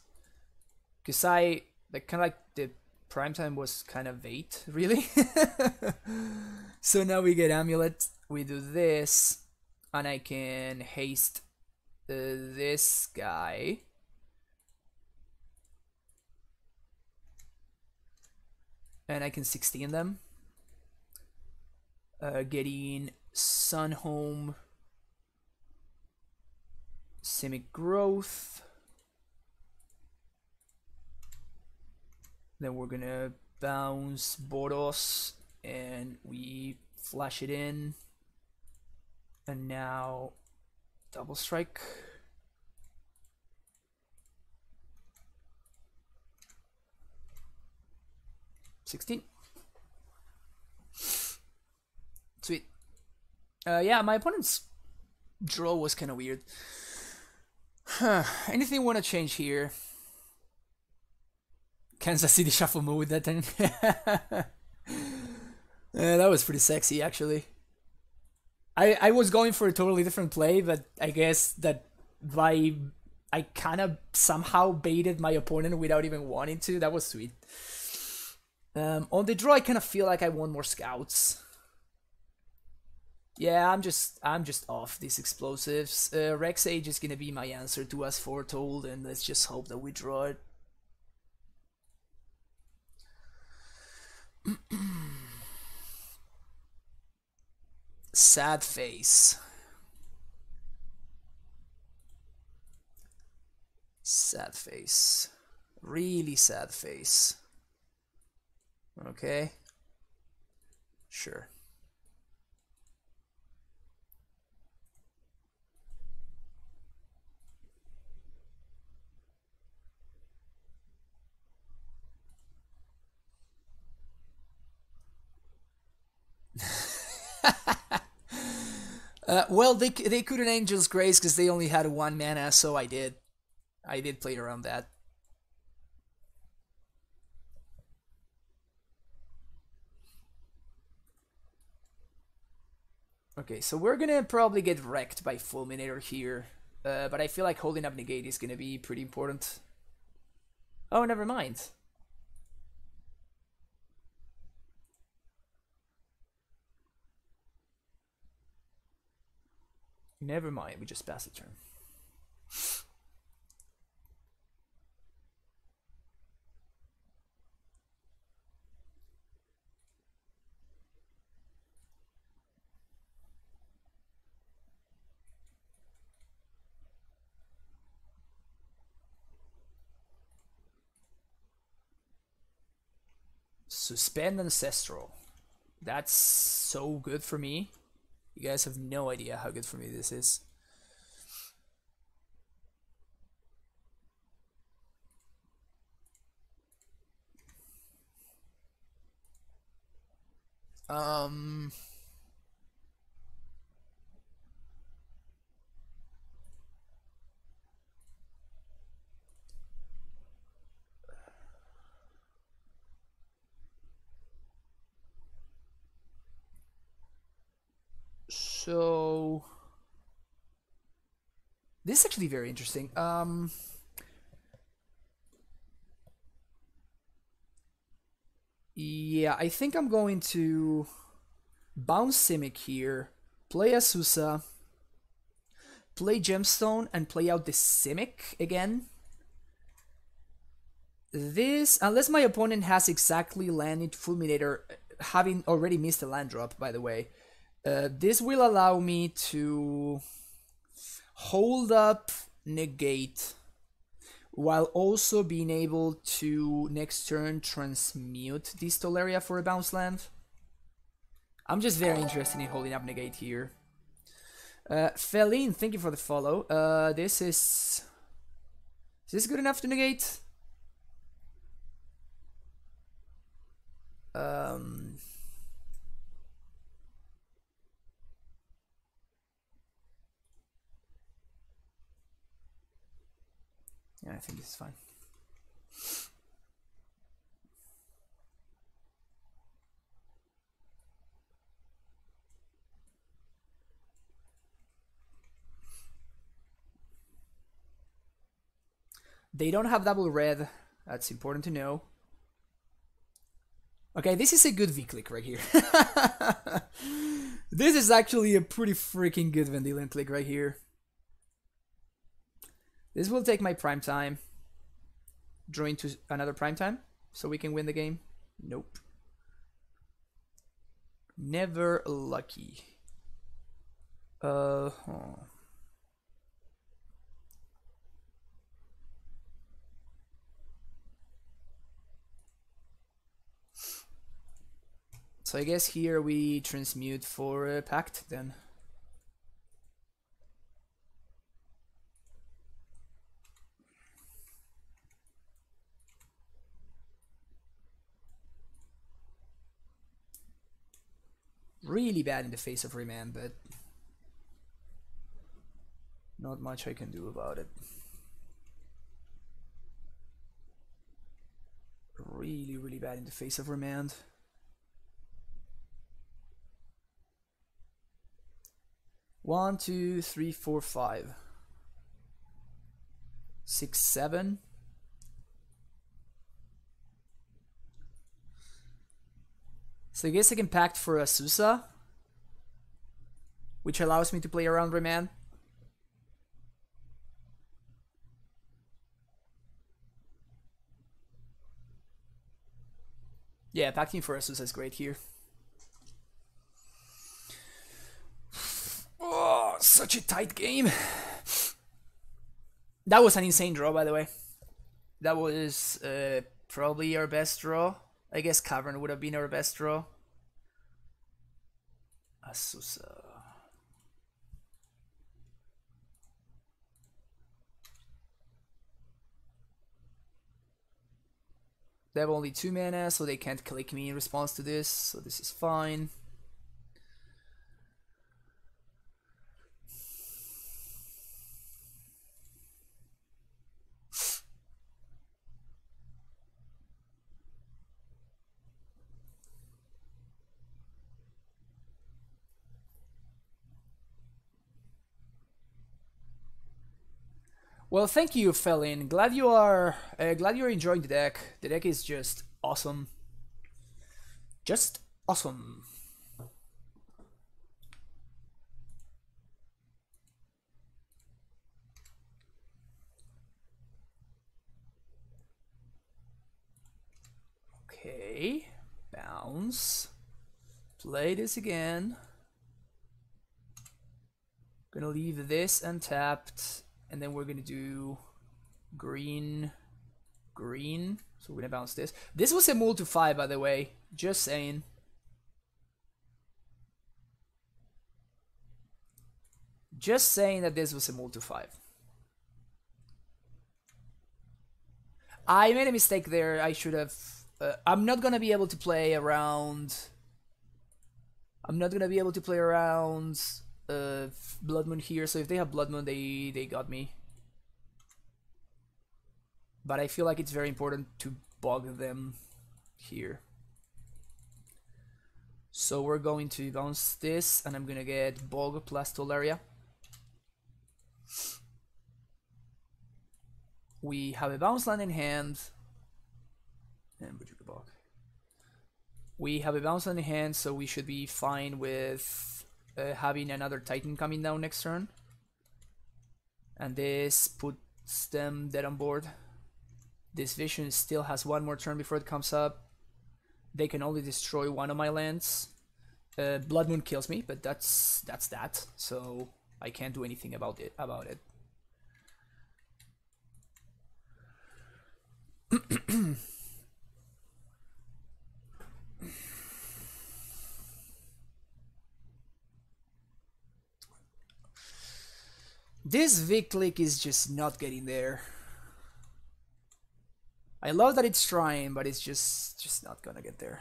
Because I like kind of like the prime time was kind of bait, really. So now we get Amulet. We do this, and I can haste this guy. And I can 16 them. Getting Sun Home, Simic Growth. Then we're gonna bounce Boros and we flash it in. And now double strike. $16. Sweet. Yeah, my opponent's draw was kind of weird. Anything want to change here? Kansas City Shuffle mode that time. Yeah, that was pretty sexy, actually. I was going for a totally different play, but I guess that I kind of somehow baited my opponent without even wanting to. That was sweet. On the draw, I kind of feel like I want more scouts. Yeah, I'm just off these explosives. Rex Age is gonna be my answer to us Foretold, and let's just hope that we draw it. Sad face. Sad face. Really sad face. Okay. Sure. Well, they couldn't Angel's Grace because they only had one mana, so I did. I did play around that. Okay, so we're gonna probably get wrecked by Fulminator here. But I feel like holding up Negate is gonna be pretty important. Oh, never mind. Never mind, we just pass the turn. Suspend Ancestral. That's so good for me. You guys have no idea how good for me this is. So this is actually very interesting. Yeah, I think I'm going to bounce Simic here, play Asusa, play Gemstone, and play out the Simic again. This, unless my opponent has exactly landed Fulminator, having already missed a land drop, by the way, this will allow me to hold up Negate while also being able to next turn transmute this Tolaria for a bounce land. I'm just very interested in holding up Negate here. Felin, thank you for the follow. Is this good enough to negate? Yeah, I think this is fine. They don't have double red. That's important to know. Okay, this is a good V-click right here. This is actually a pretty freaking good Vendilion click right here. This will take my prime time. Draw into another prime time so we can win the game. Nope. Never lucky. So I guess here we transmute for a Pact then. Really bad in the face of Remand, but not much I can do about it. Really, really bad in the face of Remand. One, two, three, four, 5, 6, 7. So I guess I can Pact for Asusa, which allows me to play around Remand. Yeah, Pacting for Asusa is great here. Oh, such a tight game. That was an insane draw, by the way. That was probably our best draw. I guess Cavern would have been our best draw. Asusa. They have only 2 mana, so they can't click me in response to this, so this is fine. Well, thank you, Felin. Glad you're enjoying the deck. The deck is just awesome. Just awesome. Okay, bounce. Play this again. Gonna leave this untapped, and then we're gonna do green, green. So we're gonna bounce this. This was a move to 5, by the way. Just saying. Just saying that this was a move to 5. I made a mistake there. I should have. I'm not gonna be able to play around. I'm not gonna be able to play around Blood Moon here. So if they have Blood Moon, they got me. But I feel like it's very important to bog them here. So we're going to bounce this, and I'm gonna get Bog plus Tolaria. We have a bounce land in hand. And Bog. We have a bounce land in hand, so we should be fine with having another Titan coming down next turn. And this puts them dead on board. This Vision still has one more turn before it comes up. They can only destroy one of my lands. Blood Moon kills me, but that's that. So I can't do anything about it. This Viclick is just not getting there. I love that it's trying, but it's just not gonna get there.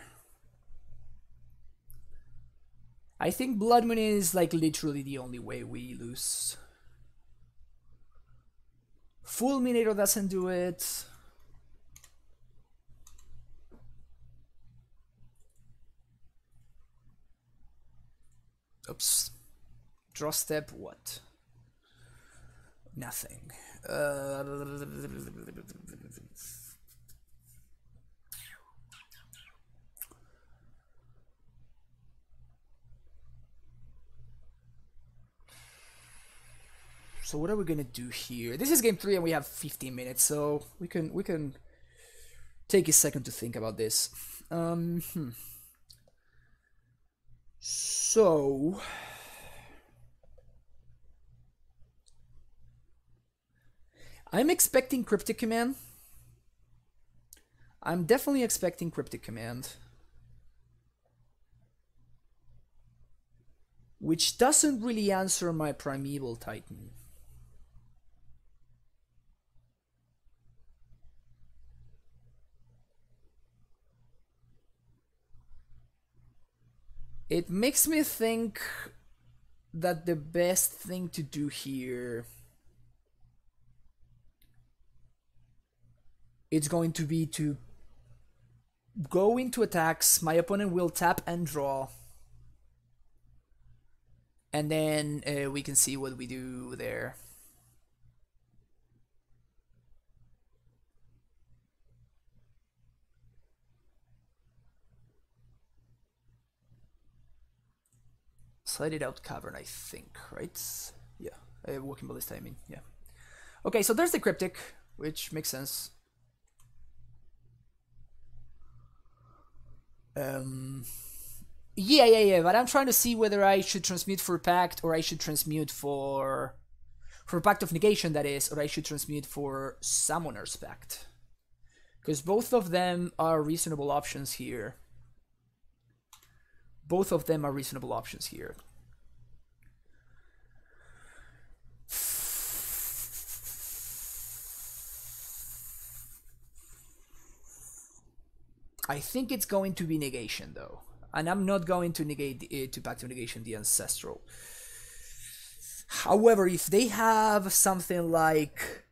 I think Blood Moon is like literally the only way we lose. Fulminator doesn't do it. Oops. Draw step, what? Nothing. So what are we gonna do here? This is game 3 and we have 15 minutes, so we can take a second to think about this. So I'm expecting Cryptic Command. I'm definitely expecting Cryptic Command. Which doesn't really answer my Primeval Titan. It makes me think that the best thing to do here it's going to be to go into attacks. My opponent will tap and draw. And then we can see what we do there. Slided out Cavern, I think, right? Yeah, Walking Ballista, I mean, yeah. Okay, so there's the Cryptic, which makes sense. Yeah, but I'm trying to see whether I should transmute for Pact or I should transmute for Pact of Negation, that is, or I should transmute for Summoner's Pact. Because both of them are reasonable options here. Both of them are reasonable options here. I think it's going to be Negation, though. And I'm not going to negate to Pact of Negation the Ancestral. However, if they have something like...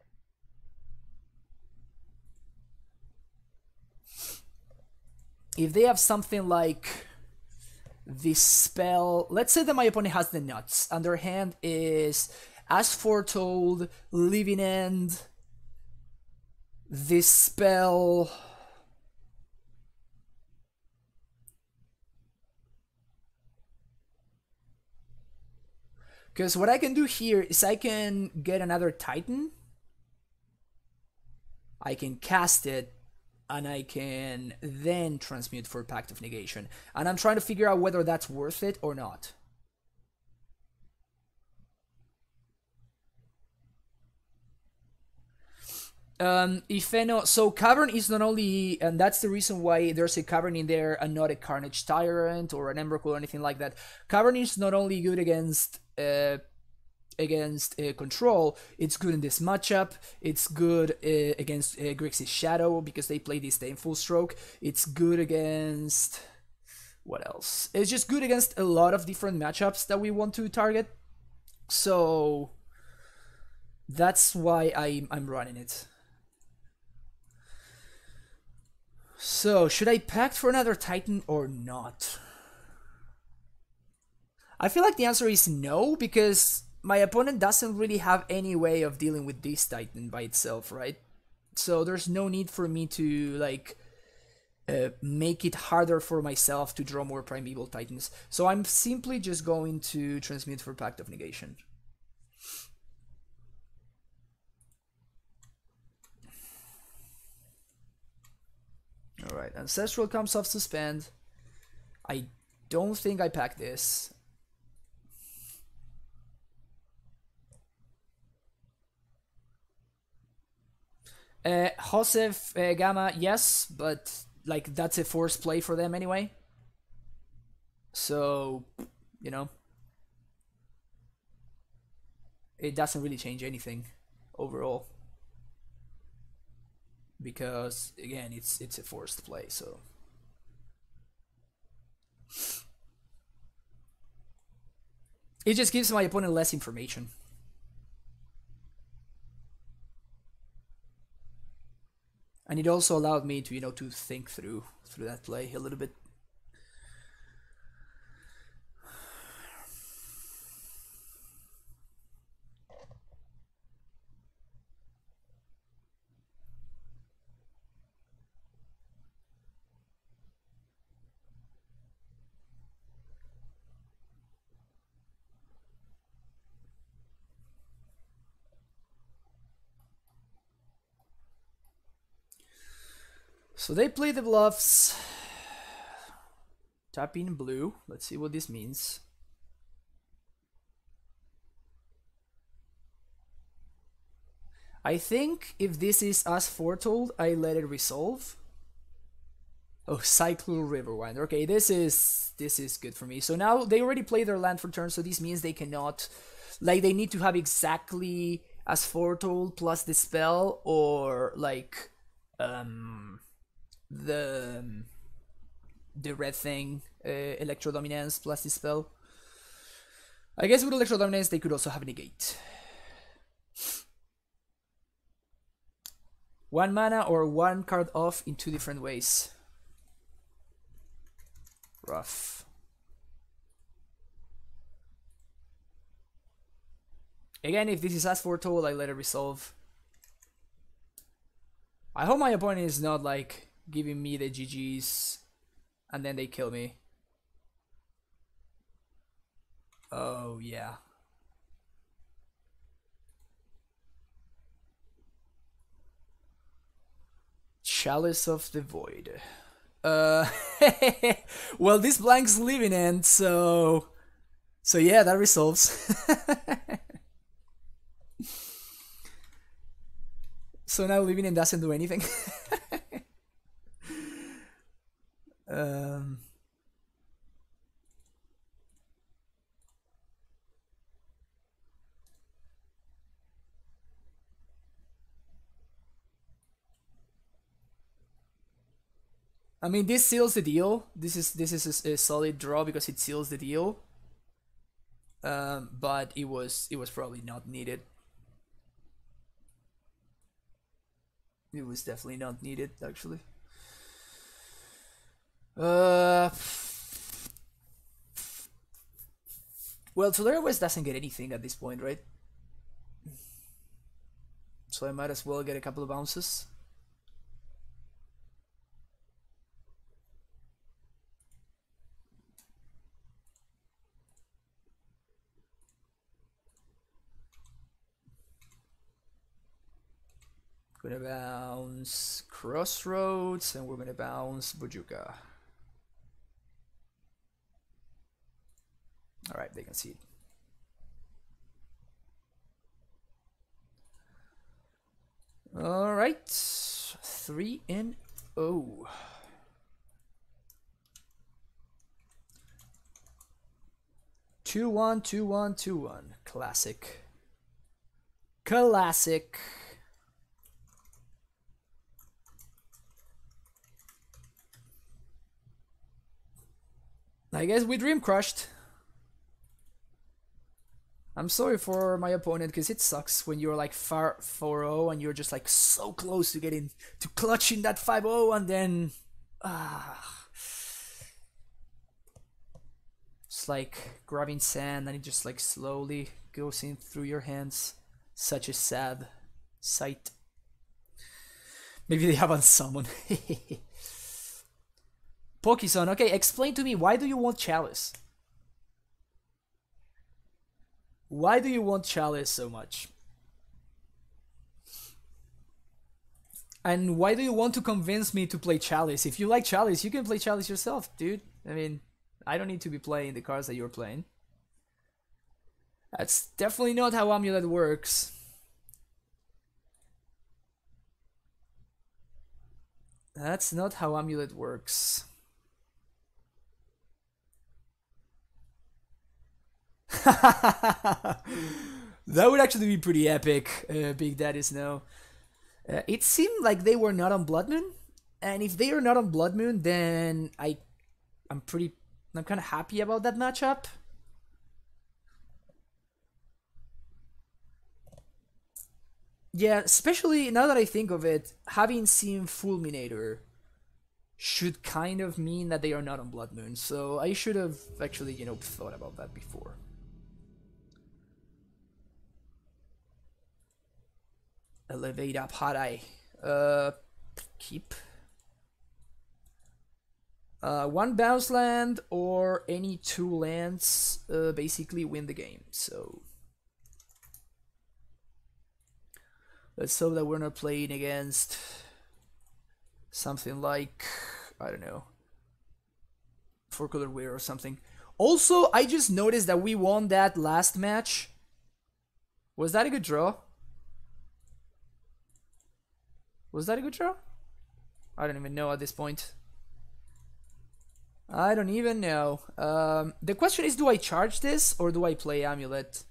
If they have something like this spell... Let's say that my opponent has the nuts, and their hand is as foretold, living end, this spell. Because what I can do here is I can get another Titan. I can cast it, and I can then transmute for Pact of Negation. And I'm trying to figure out whether that's worth it or not. Ifeno, so Cavern is not only, and that's the reason why there's a Cavern in there and not a Carnage Tyrant or an Emrakul or anything like that. Cavern is not only good against control, it's good in this matchup, it's good against Grixis Shadow because they play this in full stroke, it's good against... what else? It's just good against a lot of different matchups that we want to target, so that's why I'm running it. So, should I pact for another Titan or not? I feel like the answer is no, because my opponent doesn't really have any way of dealing with this Titan by itself, right? So there's no need for me to, like, make it harder for myself to draw more Primeval Titans. So I'm simply just going to transmute for Pact of Negation. Alright, Ancestral comes off Suspend. I don't think I pack this. Josef Gamma, yes, but like that's a forced play for them anyway. So, you know, it doesn't really change anything overall. Because again, it's a forced play, so it just gives my opponent less information. And it also allowed me to, you know, to think through that play a little bit. So they play the bluffs. Tap in blue. Let's see what this means. I think if this is as foretold, I let it resolve. Oh, Cyclone Riverwind. Okay, this is good for me. So now they already play their land for turn, so this means they cannot, like, they need to have exactly as foretold plus the spell, or like the red thing, Electro Dominance plus the spell. I guess with Electro Dominance they could also have negate. 1 mana or 1 card off in 2 different ways. Rough. Again, if this is as foretold, I let it resolve. I hope my opponent is not like giving me the GGs and then they kill me. Oh yeah. Chalice of the Void. Well, this blank's living end, so yeah, that resolves. So now living end doesn't do anything. I mean, this seals the deal. This is a solid draw because it seals the deal. But it was probably not needed. It was definitely not needed, actually. Well, Tulare West doesn't get anything at this point, right? so I might as well get a couple of bounces. Gonna bounce Crossroads, and we're gonna bounce Bujuka. Alright, they can see it. Alright, 3-0. 2-1, 2-1, 2-1. Classic. Classic. I guess we dream crushed. I'm sorry for my opponent because it sucks when you're like 4-0 and you're just like so close to getting to clutching that 5-0 and then it's like grabbing sand and it just like slowly goes in through your hands. Such a sad sight. Maybe they have unsummon. Pokison, okay, explain to me, why do you want Chalice? Why do you want Chalice so much? And why do you want to convince me to play Chalice? If you like Chalice, you can play Chalice yourself, dude. I mean, I don't need to be playing the cards that you're playing. That's definitely not how Amulet works. That's not how Amulet works. That would actually be pretty epic, Big Daddy Snow. It seemed like they were not on Blood Moon, and if they are not on Blood Moon, then I'm kind of happy about that matchup. Yeah, especially now that I think of it, having seen Fulminator should kind of mean that they are not on Blood Moon, so I should have actually, thought about that before. Elevate up Hot Eye. Keep. One bounce land or any 2 lands basically win the game, so let's hope that we're not playing against something like, I don't know, 4-color Weir or something. Also, I just noticed that we won that last match. Was that a good draw? Was that a good draw? I don't even know at this point. I don't even know. The question is, do I charge this or do I play Amulet?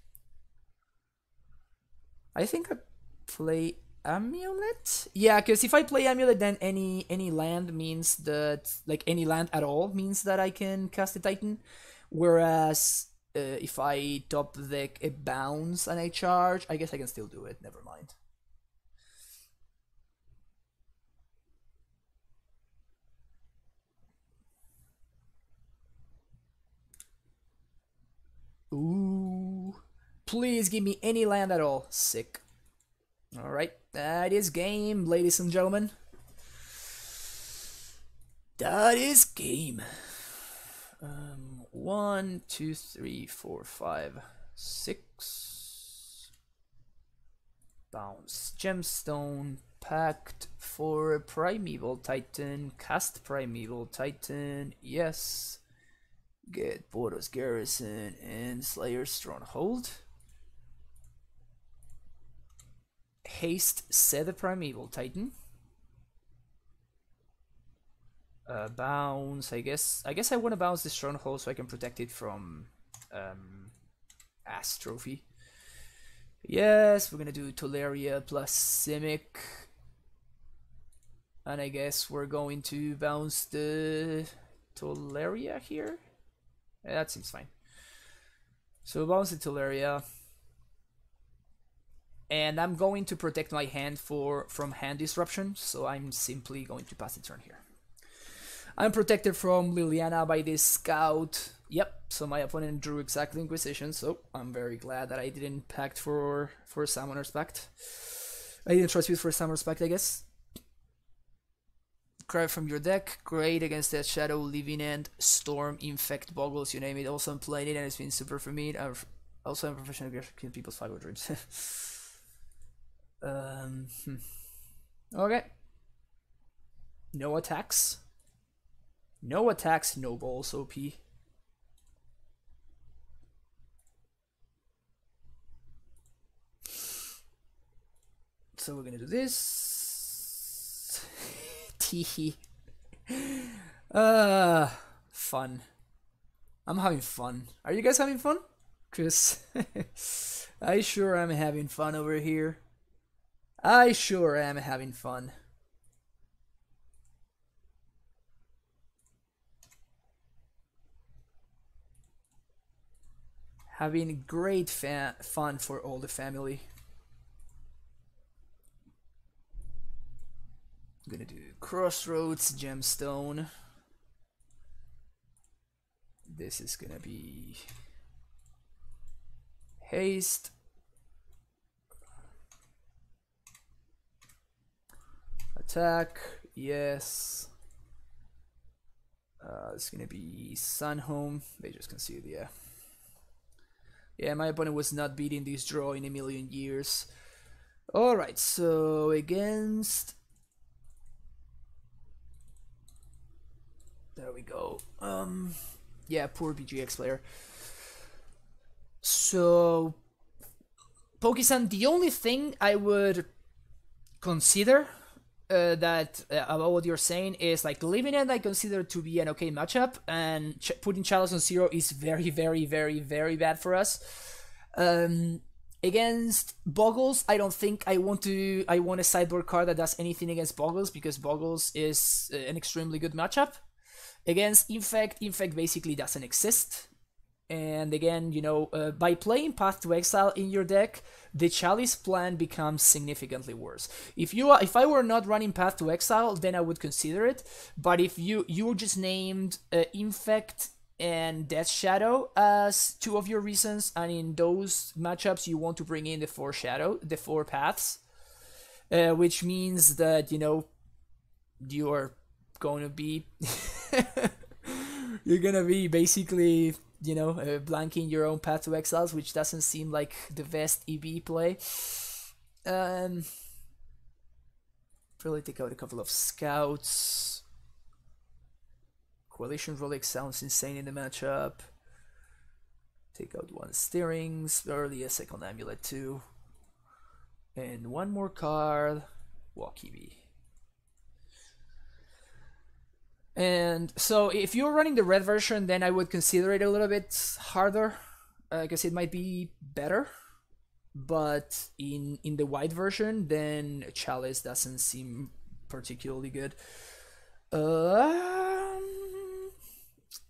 I think I play Amulet? Yeah, because if I play Amulet, then any land means that, like any land at all means that I can cast a Titan. Whereas if I top deck a bounce and I charge, I guess I can still do it. Never mind. Ooh. Please give me any land at all. Sick. Alright, that is game, ladies and gentlemen. That is game. 1, 2, 3, 4, 5, 6. Bounce. Gemstone. Pact for a Primeval Titan. Cast Primeval Titan. Yes. Get Boros Garrison and Slayer's Stronghold. Haste, set the Primeval Titan. Bounce. I guess I want to bounce the Stronghold so I can protect it from Ass Trophy. Yes, we're gonna do Tolaria plus Simic. And I guess we're going to bounce the Tolaria here. Yeah, that seems fine. So bounce the Tolaria. And I'm going to protect my hand from hand disruption, so I'm simply going to pass the turn here. I'm protected from Liliana by this scout. Yep, so my opponent drew exactly Inquisition, so I'm very glad that I didn't pact for Summoner's Pact. I didn't trust you for some respect, I guess. Cry from your deck, great against that Shadow, Living End, Storm, Infect, Boggles, you name it. Also, I'm playing it and it's been super for me. Also, I'm a professional aggressor, kill people's 5 dreams. Okay. No attacks. No attacks, no balls, OP. So we're gonna do this. Teehee. Fun. I'm having fun. Are you guys having fun? Cause I sure am having fun over here. I sure am having fun. Having great fun for all the family. I'm gonna do Crossroads, Gemstone. This is gonna be Haste. Attack, yes. It's gonna be Sunhome. They just conceded, yeah. Yeah, my opponent was not beating this draw in a million years. Alright, so against... There we go. Yeah, poor BGX player. So... Poke-san, the only thing I would consider about what you're saying is like Living End I consider to be an okay matchup, and putting Chalice on 0 is very, very, very, very bad for us. Against Boggles, I don't think I want a sideboard card that does anything against Boggles, because Boggles is an extremely good matchup. Against Infect basically doesn't exist. And again, you know, by playing Path to Exile in your deck, the Chalice plan becomes significantly worse. If I were not running Path to Exile, then I would consider it. But if you just named Infect and Death Shadow as 2 of your reasons, and in those matchups you want to bring in the 4 paths, which means that, you know, you are going to be you're gonna be basically, you know, blanking your own Path to Exiles, which doesn't seem like the best EB play. Probably take out a couple of scouts. Coalition Relic sounds insane in the matchup. Take out 1 Steerings, early a second Amulet too. And 1 more card, Wakibi. And so if you're running the red version, then I would consider it a little bit harder, because it might be better. But in the white version, then Chalice doesn't seem particularly good.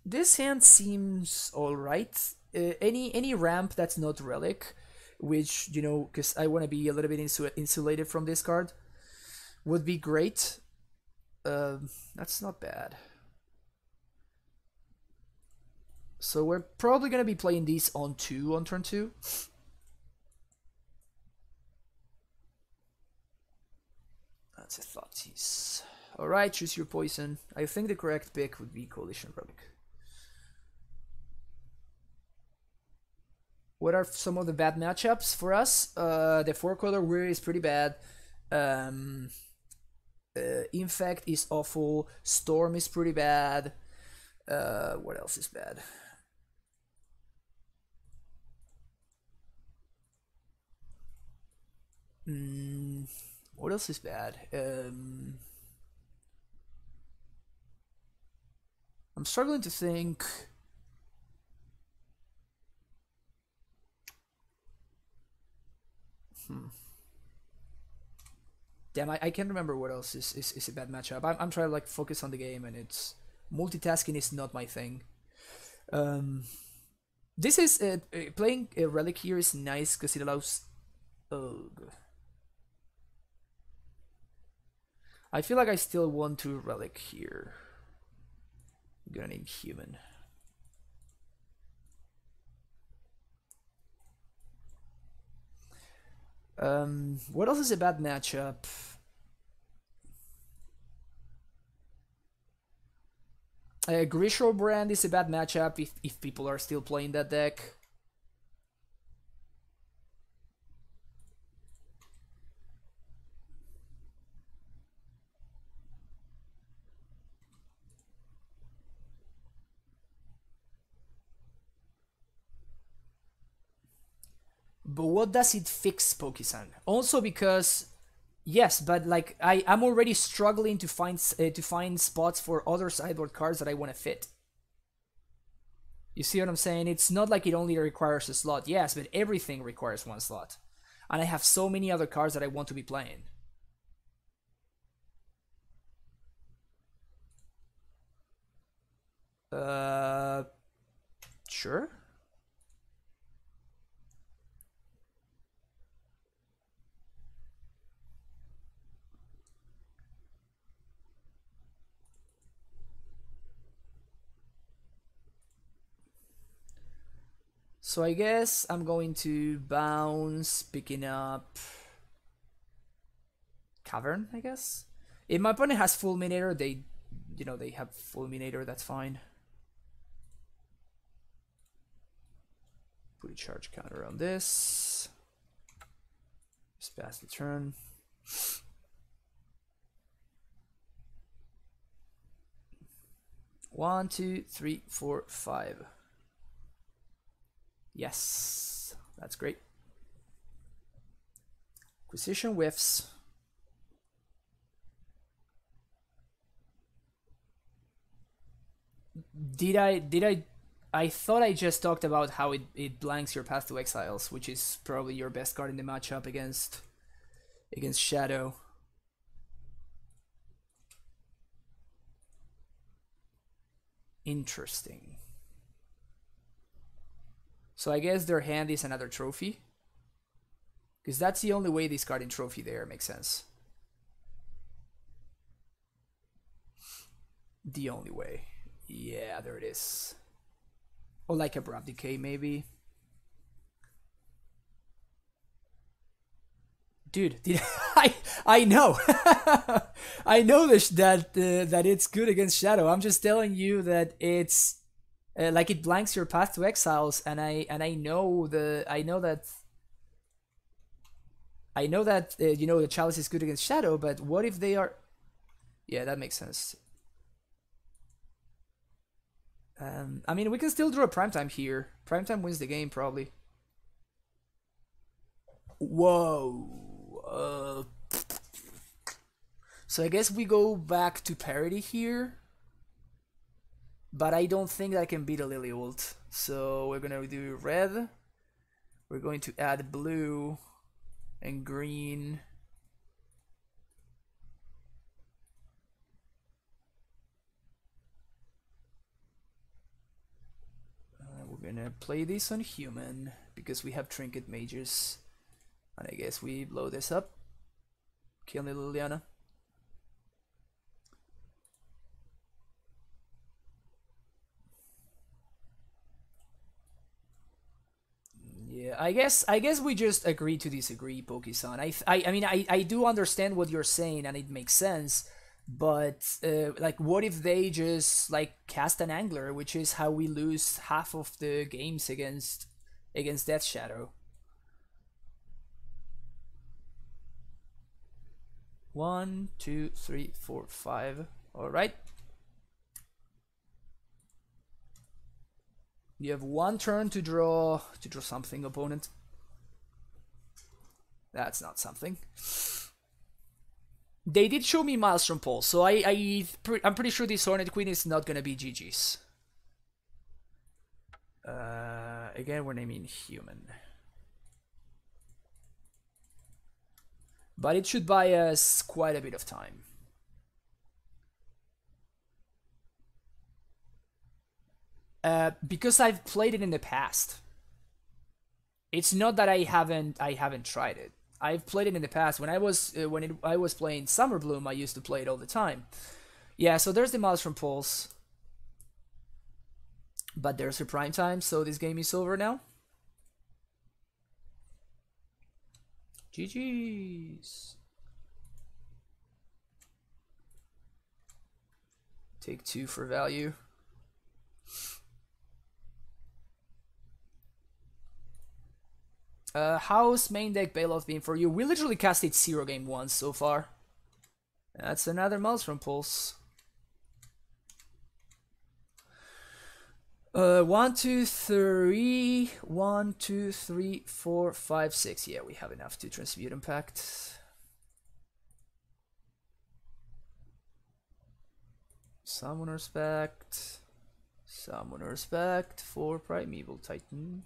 This hand seems alright. Any ramp that's not Relic, which, you know, because I want to be a little bit insulated from this card, would be great. That's not bad. So we're probably gonna be playing these on turn 2. That's a thoughties. Alright, choose your poison. I think the correct pick would be Coalition Relic. What are some of the bad matchups for us? The 4-color Weary is pretty bad. Infect is awful. Storm is pretty bad. What else is bad? What else is bad? I'm struggling to think. Damn, I can't remember what else is a bad matchup. I'm trying to like focus on the game, and it's multitasking is not my thing. This is playing a Relic here is nice because it allows. I feel like I still want to Relic here. I'm gonna name Human. What else is a bad matchup? Grisho Brand is a bad matchup if people are still playing that deck. But what does it fix, Pokisan? Also because yes, but like I'm already struggling to find spots for other sideboard cards that I want to fit. You see what I'm saying? It's not like it only requires a slot. Yes, but everything requires one slot. And I have so many other cards that I want to be playing. Sure. So I guess I'm going to bounce, picking up Cavern, I guess. If my opponent has Fulminator, they have Fulminator, that's fine. Put a charge counter on this. Just pass the turn. One, two, three, four, five. Yes, that's great. Acquisition whiffs. I thought I just talked about how it blanks your Path to Exiles, which is probably your best card in the matchup against Shadow. Interesting. So I guess their hand is another trophy. Because that's the only way discarding trophy there makes sense. The only way. Yeah, there it is. Or like Abrupt Decay, maybe. Dude, I know. I know that it's good against Shadow. I'm just telling you that it's like it blanks your Path to Exiles, and I know that the Chalice is good against Shadow. But what if they are? Yeah, that makes sense. I mean, we can still draw a Primetime here. Primetime wins the game, probably. Whoa. So I guess we go back to parity here. But I don't think I can beat a Lily ult. So we're gonna do red. We're going to add blue and green. We're gonna play this on human because we have trinket mages. And I guess we blow this up. Kill Liliana. Yeah, I guess we just agree to disagree, Poki-san. I mean I do understand what you're saying and it makes sense, but like what if they just like cast an angler, which is how we lose half of the games against Death Shadow. One, two, three, four, five. All right. You have one turn to draw something, opponent. That's not something. They did show me Maelstrom Pulse, so I'm pretty sure this Hornet Queen is not gonna be GG's. Again, we're naming human. But it should buy us quite a bit of time. Because I've played it in the past. It's not that I haven't tried it. I've played it in the past. When I was playing Summer Bloom, I used to play it all the time. Yeah, so there's the Maelstrom Pulse. But there's a prime time, so this game is over now. GG's. Take 2 for value. How's main deck Bailoff been for you? We literally casted 0 game 1 so far. That's another Maelstrom Pulse. 1, 2, 3, 1, 2, 3, 4, 5, 6. Yeah, we have enough to Transmute Impact. Summoner's Pact. Summoner's Pact for Primeval Titan.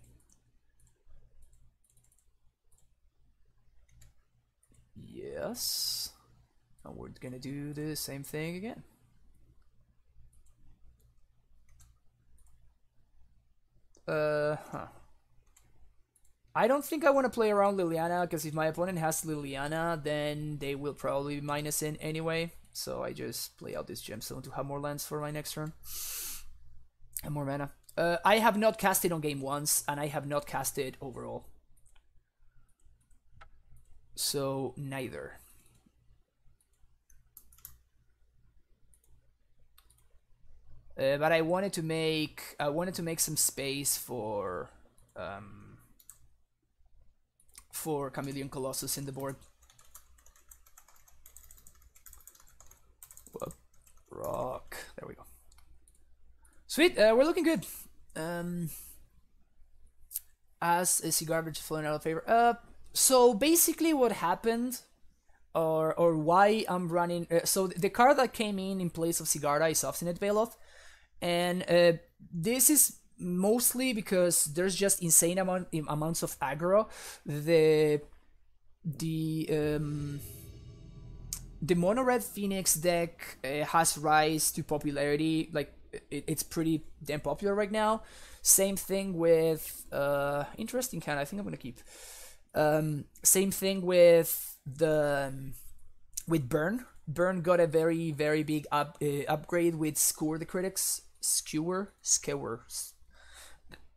Yes. And we're gonna do the same thing again. I don't think I want to play around Liliana, because if my opponent has Liliana, then they will probably be minus in anyway. So I just play out this Gemstone to have more lands for my next turn. And more mana. I have not casted on game once, and I have not casted overall. So neither. But I wanted to make some space for Chameleon Colossus in the board. Whoop. Rock. There we go. Sweet. We're looking good. As is garbage flowing out of favor. So basically, what happened, or why I'm running. So the card that came in place of Sigarda is Obstinate Bailoff. And this is mostly because there's just insane amounts of aggro. The mono red Phoenix deck has rise to popularity. Like it's pretty damn popular right now. Same thing with interesting kind. I think I'm gonna keep. Same thing with with Burn. Burn got a very big upgrade with Skewer the Critics. Skewer,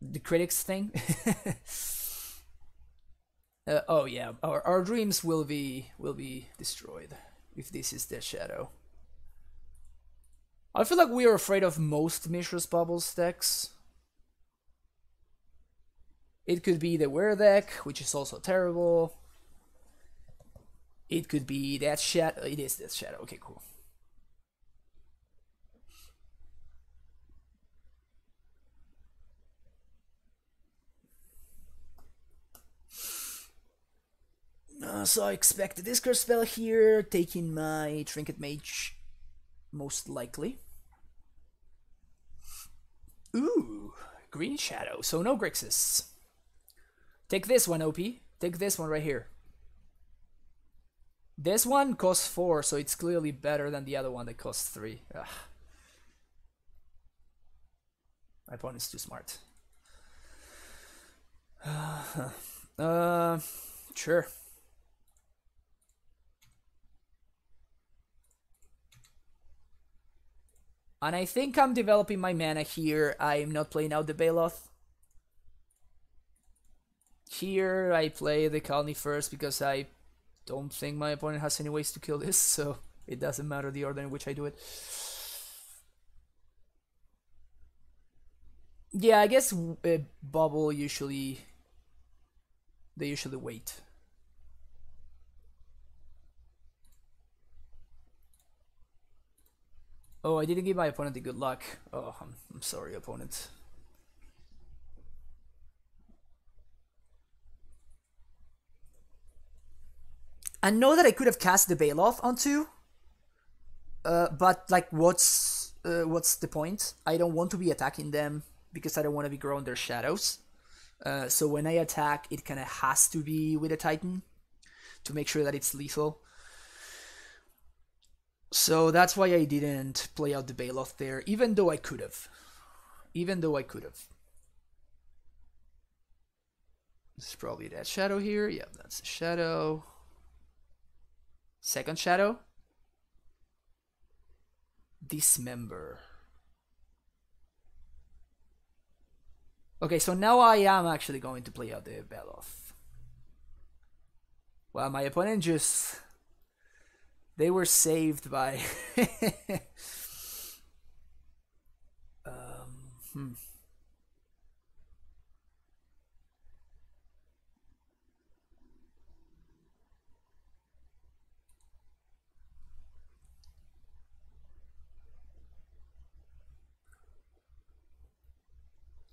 the critics thing. Oh yeah, our dreams will be destroyed if this is the shadow. I feel like we are afraid of most Mishra's Bubbles decks. It could be the Wear deck, which is also terrible. It could be that shadow. It is that shadow. Okay, cool. So I expect a Discard spell here, taking my Trinket Mage, most likely. Ooh, Green Shadow, so no Grixis. Take this one, OP. Take this one right here. This one costs 4, so it's clearly better than the other one that costs 3. Ugh. My opponent's too smart. Sure. And I think I'm developing my mana here. I'm not playing out the Bailoff. Here I play the Kalni first because I don't think my opponent has any ways to kill this, so it doesn't matter the order in which I do it. Yeah, I guess Bubble they usually wait. Oh, I didn't give my opponent the good luck. Oh, I'm sorry, opponent. I know that I could have cast the Bailoff onto, but like, what's the point? I don't want to be attacking them because I don't want to be growing their shadows. So when I attack, it kind of has to be with a Titan to make sure that it's lethal. So that's why I didn't play out the Bailoff there, even though I could have. This is probably that shadow here. Yeah, that's a shadow. Second shadow. Dismember. Okay, so now I am actually going to play out the Bailoff. Well, my opponent just... They were saved by... hmm.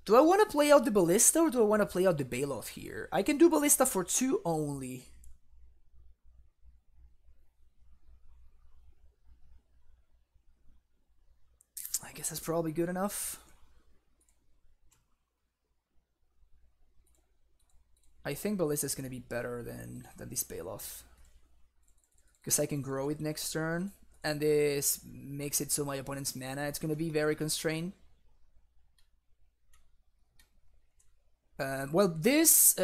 Do I want to play out the Ballista or do I want to play out the Bailoff here? I can do Ballista for 2 only. I guess that's probably good enough. I think Ballista is going to be better than this Bailoff. Because I can grow it next turn. And this makes it so my opponent's mana, it's going to be very constrained. Well, this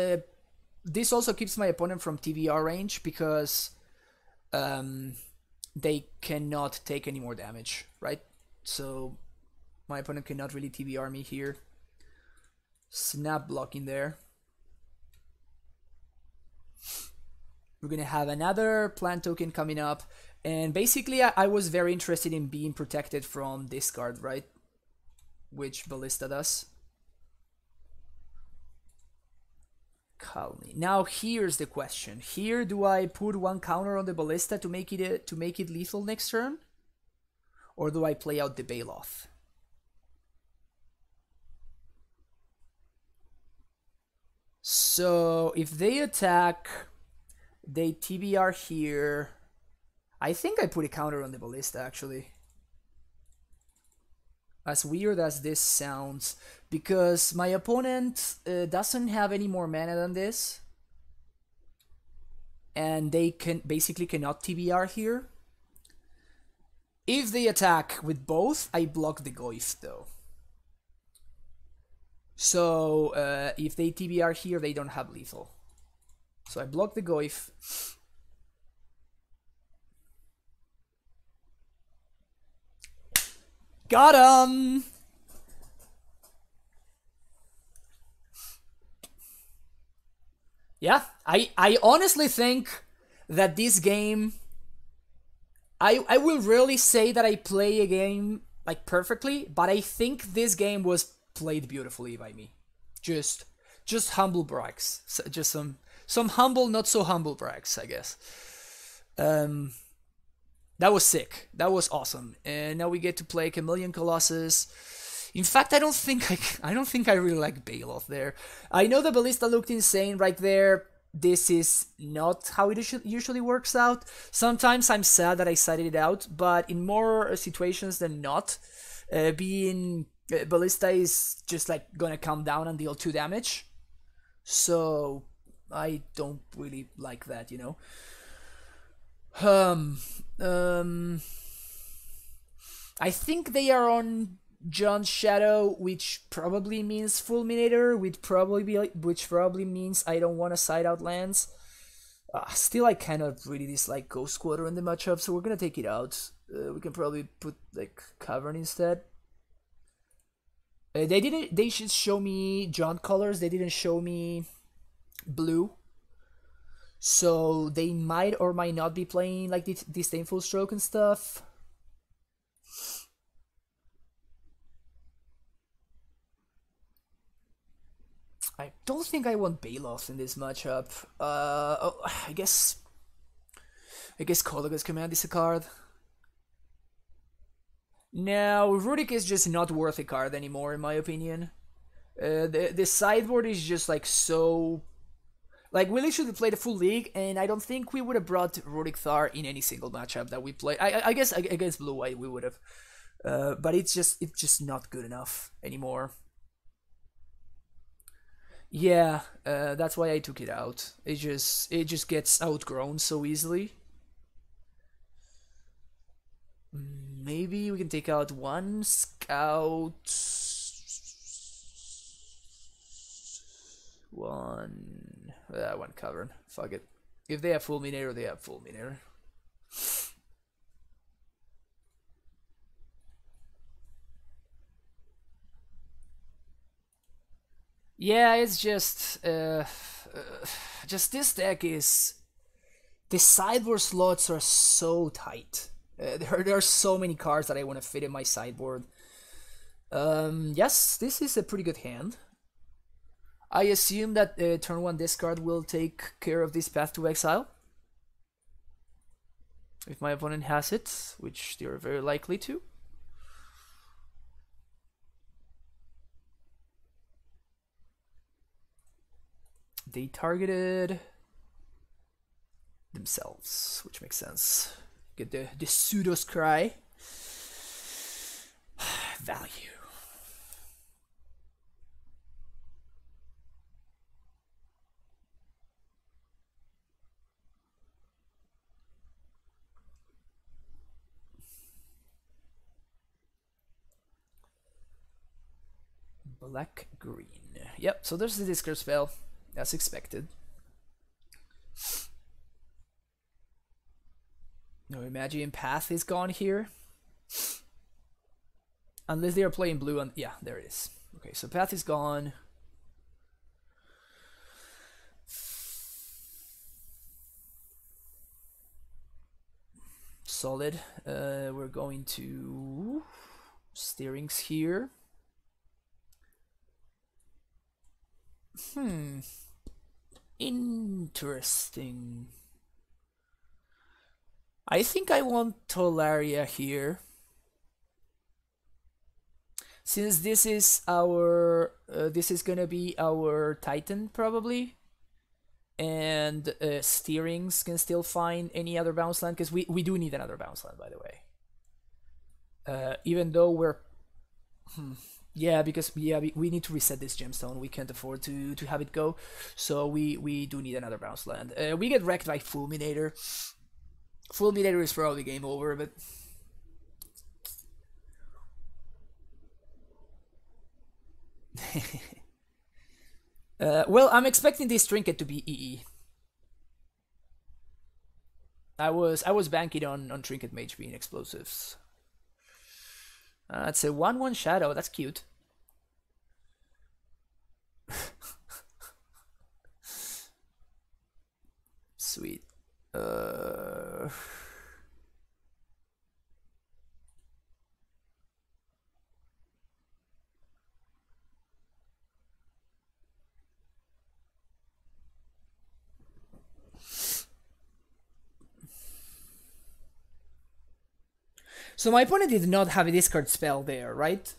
also keeps my opponent from TBR range because they cannot take any more damage, right? So my opponent cannot really TBR me here. Snap blocking there. We're gonna have another plant token coming up, and basically I was very interested in being protected from this card, right? Which Ballista does. Calmly. Now here's the question. Here, do I put 1 counter on the Ballista to make it lethal next turn? Or do I play out the Bailoff? So if they attack, they TBR here. I think I put a counter on the Ballista actually. As weird as this sounds, because my opponent doesn't have any more mana than this, and they basically cannot TBR here. If they attack with both, I block the Goif though. So if they TBR here, they don't have lethal. So I block the Goif. Got him! Yeah, I honestly think that this game... I will rarely say that I play a game like perfectly, but I think this game was played beautifully by me. Just humble brags. Just some humble, not so humble brags, I guess. That was sick. That was awesome. And now we get to play Chameleon Colossus. In fact, I don't think I really like Bailoff there. I know the Ballista looked insane right there. This is not how it usually works out. Sometimes I'm sad that I cited it out, but in more situations than not, being Ballista is just like gonna come down and deal 2 damage. So I don't really like that, you know. I think they are on John's Shadow, which probably means Fulminator, which probably means I don't want to side out lands. Still, I cannot really dislike Ghost Quarter in the matchup, so we're gonna take it out. We can probably put like Cavern instead. They should show me John colors. They didn't show me blue. So they might or might not be playing like Disdainful Stroke and stuff. I don't think I want Bailoff in this matchup. I guess Kolaga's Command is a card. Now, Rurik is just not worth a card anymore, in my opinion. The sideboard is just like so... Like, we literally played a full league, and I don't think we would have brought Rurik Thar in any single matchup that we played. I guess against Blue White we would have. But it's just not good enough anymore. Yeah, that's why I took it out. It just gets outgrown so easily. Maybe we can take out 1 scout. 1 cavern. Fuck it. If they have Fulminator, they have Fulminator. Yeah, it's just this deck is The sideboard slots are so tight. There are so many cards that I want to fit in my sideboard. Yes, this is a pretty good hand. I assume that turn 1 discard will take care of this Path to Exile. If my opponent has it, which they're very likely to. They targeted themselves, which makes sense. Get the pseudo scry. Value. Black green. Yep, so there's the discard spell, as expected. No, imagine Path is gone here. Unless they are playing blue, and yeah, there it is. Okay, so Path is gone. Solid. We're going to steerings here. Interesting. I think I want Tolaria here. Since this is our, this is gonna be our Titan probably, and steerings can still find any other bounce land, because we do need another bounce land, by the way. Even though we're, yeah, because we need to reset this gemstone. We can't afford to have it go, so we do need another bounce land. We get wrecked by Fulminator. Fulminator is probably game over, but. Well, I'm expecting this trinket to be EE. I was banking on Trinket Mage being explosives. It's a 1/1 shadow. That's cute. Sweet. So my opponent did not have a discard spell there, right?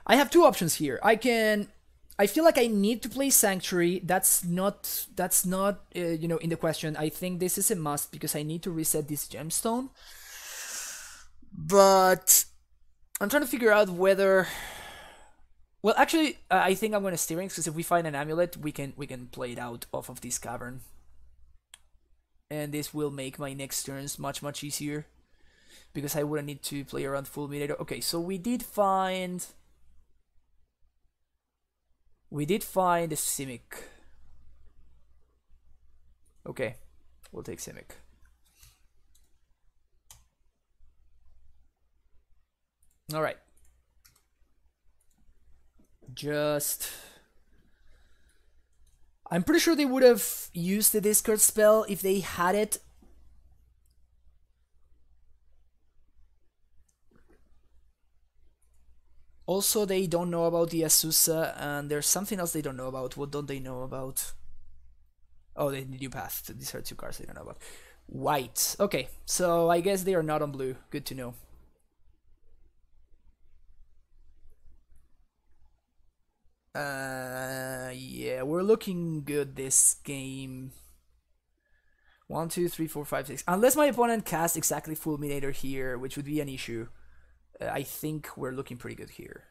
I have two options here. I feel like I need to play Sanctuary. That's not you know, in the question. I think this is a must because I need to reset this gemstone. But I'm trying to figure out whether. Well, actually, I think I'm gonna steerings because if we find an amulet, we can play it out off of this cavern, and this will make my next turns much easier because I wouldn't need to play around Fulminator. Okay, so we did find a Simic. Okay, we'll take Simic. All right. I'm pretty sure they would have used the discard spell if they had it. Also, they don't know about the Azusa, and there's something else they don't know about. What don't they know about? Oh, they need you path. These are two cards they don't know about. White. Okay, so I guess they are not on blue. Good to know. Yeah, we're looking good this game. 1, 2, 3, 4, 5, 6. Unless my opponent casts exactly Fulminator here, which would be an issue. I think we're looking pretty good here.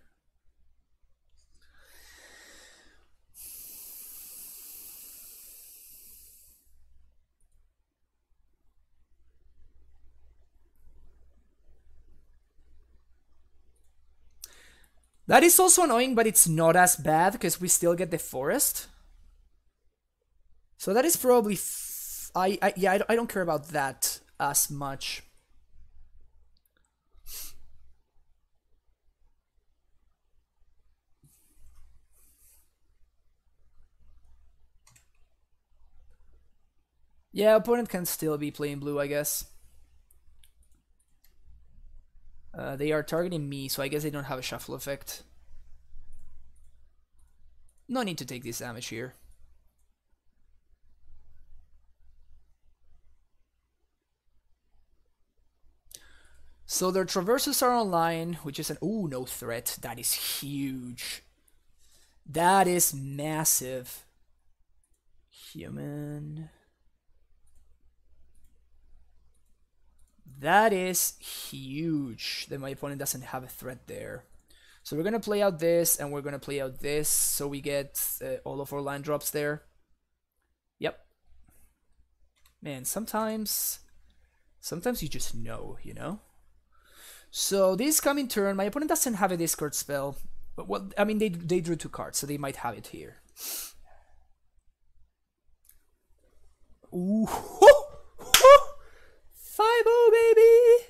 That is also annoying, but it's not as bad because we still get the forest. So that is probably I don't care about that as much. Yeah, opponent can still be playing blue, I guess. They are targeting me, so I guess they don't have a shuffle effect. No need to take this damage here. So their traverses are online, which is an ooh, no threat. That is huge. That is massive. Human. That is huge that my opponent doesn't have a threat there. So we're gonna play out this, and we're gonna play out this, so we get all of our line drops there. Yep. Man, sometimes you just know, you know? So this coming turn, my opponent doesn't have a discard spell. But well, I mean, they drew 2 cards, so they might have it here. Ooh. 5-0, baby!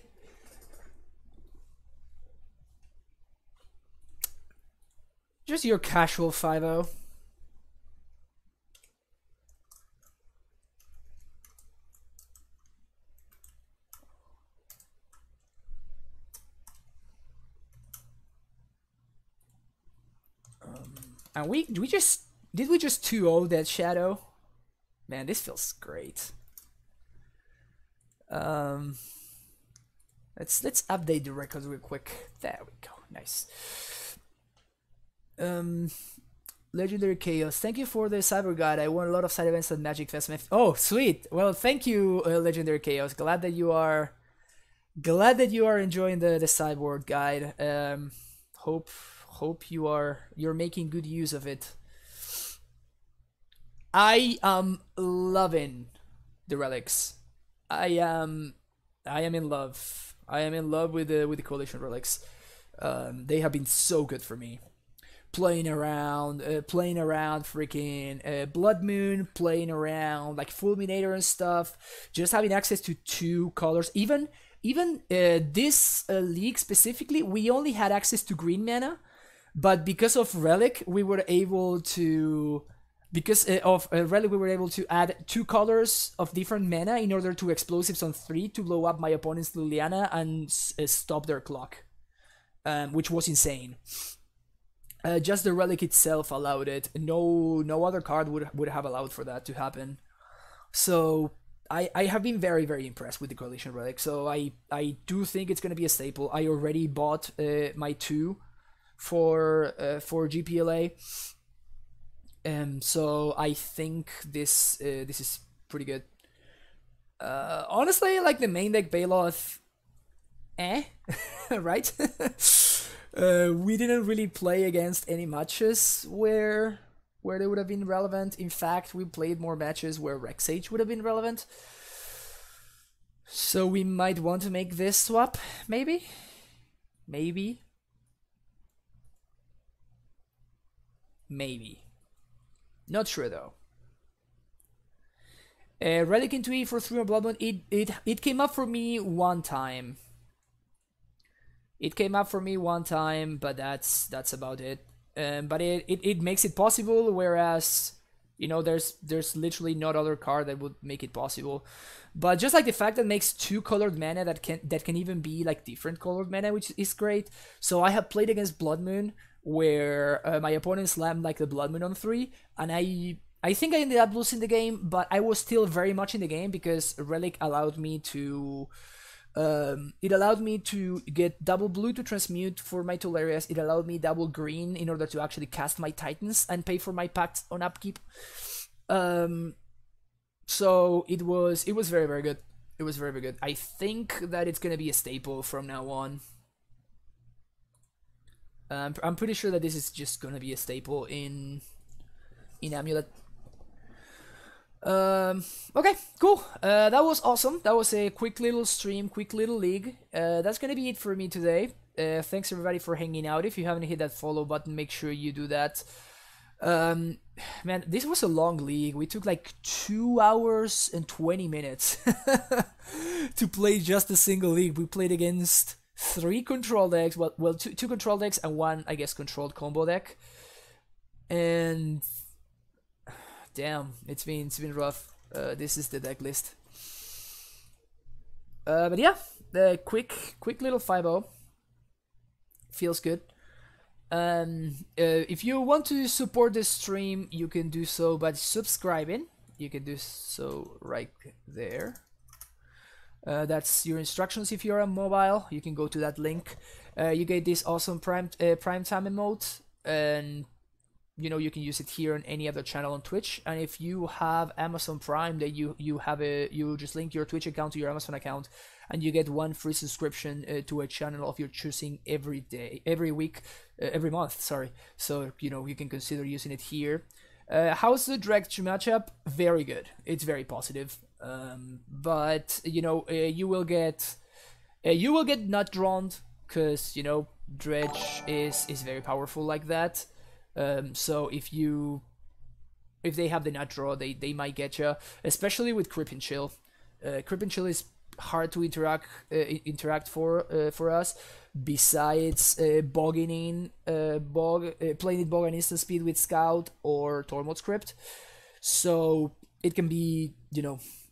Just your casual 5-0. And did we just 2-0 that shadow? Man, this feels great. Let's update the records real quick. There we go. Nice. Legendary Chaos. Thank you for the cyber guide. I won a lot of side events at Magic Fest. Oh, sweet. Well, thank you, Legendary Chaos. Glad that you are enjoying the cyborg guide. Hope you're making good use of it. I am loving the relics. I am in love. I am in love with the coalition relics. They have been so good for me. Playing around freaking Blood Moon, playing around like Fulminator and stuff. Just having access to 2 colors. Even this league specifically, we only had access to green mana, but because of Relic, we were able to. Because of Relic, we were able to add 2 colors of different mana in order to explosives on 3 to blow up my opponent's Liliana and stop their clock, which was insane. Just the Relic itself allowed it. No other card would have allowed for that to happen. So I have been very, very impressed with the Coalition Relic. So I do think it's going to be a staple. I already bought my 2 for GPLA. So I think this is pretty good. Honestly, like the main deck Baloth, right? We didn't really play against any matches where they would have been relevant. In fact, we played more matches where Rexage would have been relevant. So we might want to make this swap, maybe? Maybe. Not sure though. Relic into E for 3 more Blood Moon. It came up for me one time. It came up for me one time, but that's about it. But it makes it possible, whereas you know there's literally no other card that would make it possible. But just like the fact that makes 2 colored mana that can even be like different colored mana, which is great. So I have played against Blood Moon where my opponent slammed like the Blood Moon on 3, and I think I ended up losing the game, but I was still very much in the game because Relic allowed me to. It allowed me to get double blue to transmute for my Tolarias. It allowed me double green in order to actually cast my Titans and pay for my pacts on upkeep. So it was very, very good. It was very, very good. I think that it's gonna be a staple from now on. I'm pretty sure that this is just gonna be a staple in Amulet. Okay, cool. That was awesome. That was a quick little stream, quick little league. That's gonna be it for me today. Thanks everybody for hanging out. If you haven't hit that follow button, make sure you do that. Man, this was a long league. We took like 2 hours and 20 minutes to play just a single league. We played against 3 control decks, well, two control decks and 1, I guess, controlled combo deck. And damn, it's been rough. This is the deck list. But yeah, the quick little 5-0 feels good. If you want to support the stream, you can do so by subscribing. You can do so right there. That's your instructions. If you're on mobile, you can go to that link. You get this awesome prime time emote, and you can use it here on any other channel on Twitch. And if you have Amazon Prime, that you just link your Twitch account to your Amazon account, and you get one free subscription to a channel of your choosing every day, every week, every month. Sorry. So you can consider using it here. How's the Dredge matchup? Very good. It's very positive. But you will get not drawn, because Dredge is very powerful like that. So if they have the nut draw, they might get you, especially with Creep and Chill. Creep and Chill is hard to interact for us. Besides playing it bog and instant speed with Scout or Tormod Script, so it can be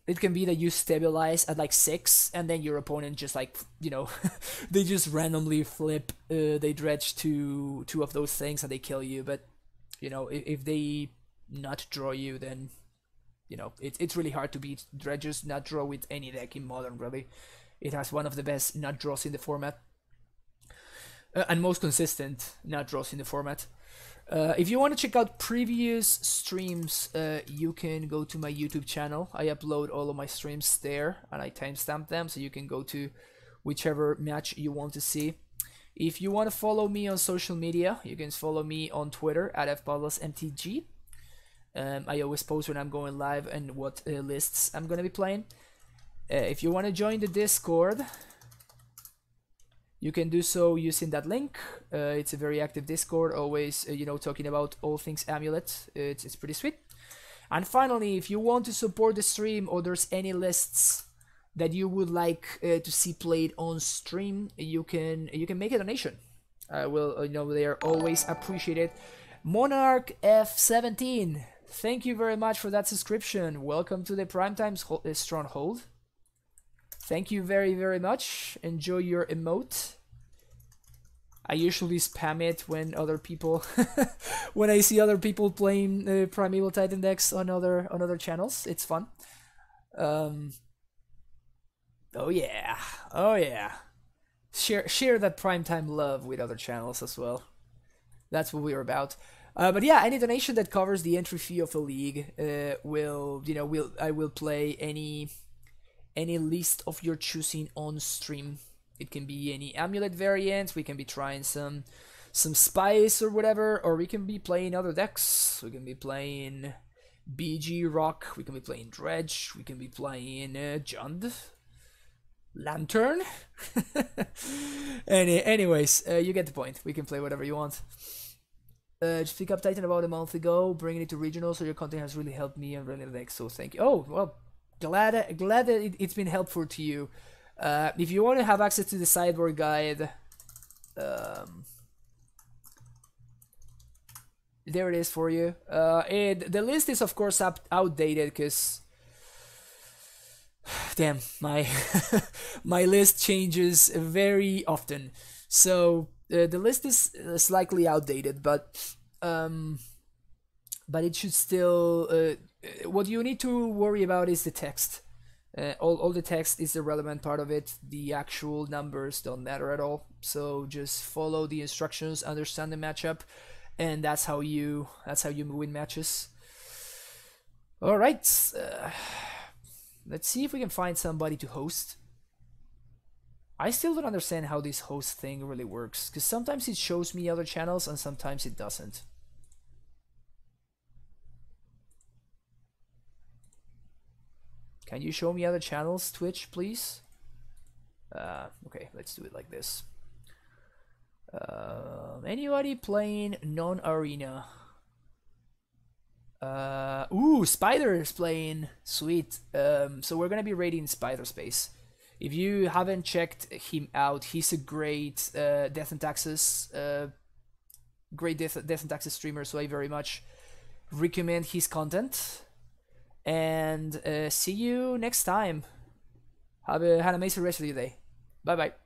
that you stabilize at like 6, and then your opponent just they just randomly flip, they dredge two of those things and they kill you. But if they not draw you, then it's really hard to beat Dredge's nut draw with any deck in Modern. Really, it has one of the best nut draws in the format, and most consistent nut draws in the format. If you want to check out previous streams, you can go to my YouTube channel. I upload all of my streams there, and I timestamp them, so you can go to whichever match you want to see. If you want to follow me on social media, you can follow me on Twitter at fpablosmtg. I always post when I'm going live and what lists I'm going to be playing. If you want to join the Discord, you can do so using that link. It's a very active Discord, always talking about all things Amulet. It's pretty sweet. And finally, if you want to support the stream, or there's any lists that you would like to see played on stream, you can make a donation. They are always appreciated. Monarch F17, thank you very much for that subscription. Welcome to the Primetime Stronghold. Thank you very, very much. Enjoy your emote. I usually spam it when other people, when I see other people playing Primeval Titan decks on other channels. It's fun. Oh yeah, oh yeah. Share that primetime love with other channels as well. That's what we're about. But yeah, any donation that covers the entry fee of a league I will play any list of your choosing on stream. It can be any Amulet variants. We can be trying some Spice or whatever, or we can be playing other decks. We can be playing BG Rock. We can be playing Dredge. We can be playing Jund. Lantern. Anyways, you get the point. We can play whatever you want. Just pick up Titan about a month ago, bringing it to regional, so your content has really helped me and running the deck. So thank you. Oh well. Glad that it's been helpful to you. If you want to have access to the sideboard guide, there it is for you. The list is of course outdated because, damn, my my list changes very often. So the list is slightly outdated, but it should still. What you need to worry about is the text. All the text is the relevant part of it. The actual numbers don't matter at all. So just follow the instructions, understand the matchup, and that's how you win matches. All right, let's see if we can find somebody to host. I still don't understand how this host thing really works, because sometimes it shows me other channels and sometimes it doesn't. Can you show me other channels, Twitch, please? Okay, let's do it like this. Anybody playing non-arena? Ooh, Spider is playing. Sweet. So we're gonna be raiding Spider Space. If you haven't checked him out, he's a great Death and Taxes, great Death and Taxes streamer. So I very much recommend his content. and see you next time. Have an amazing rest of your day. Bye bye.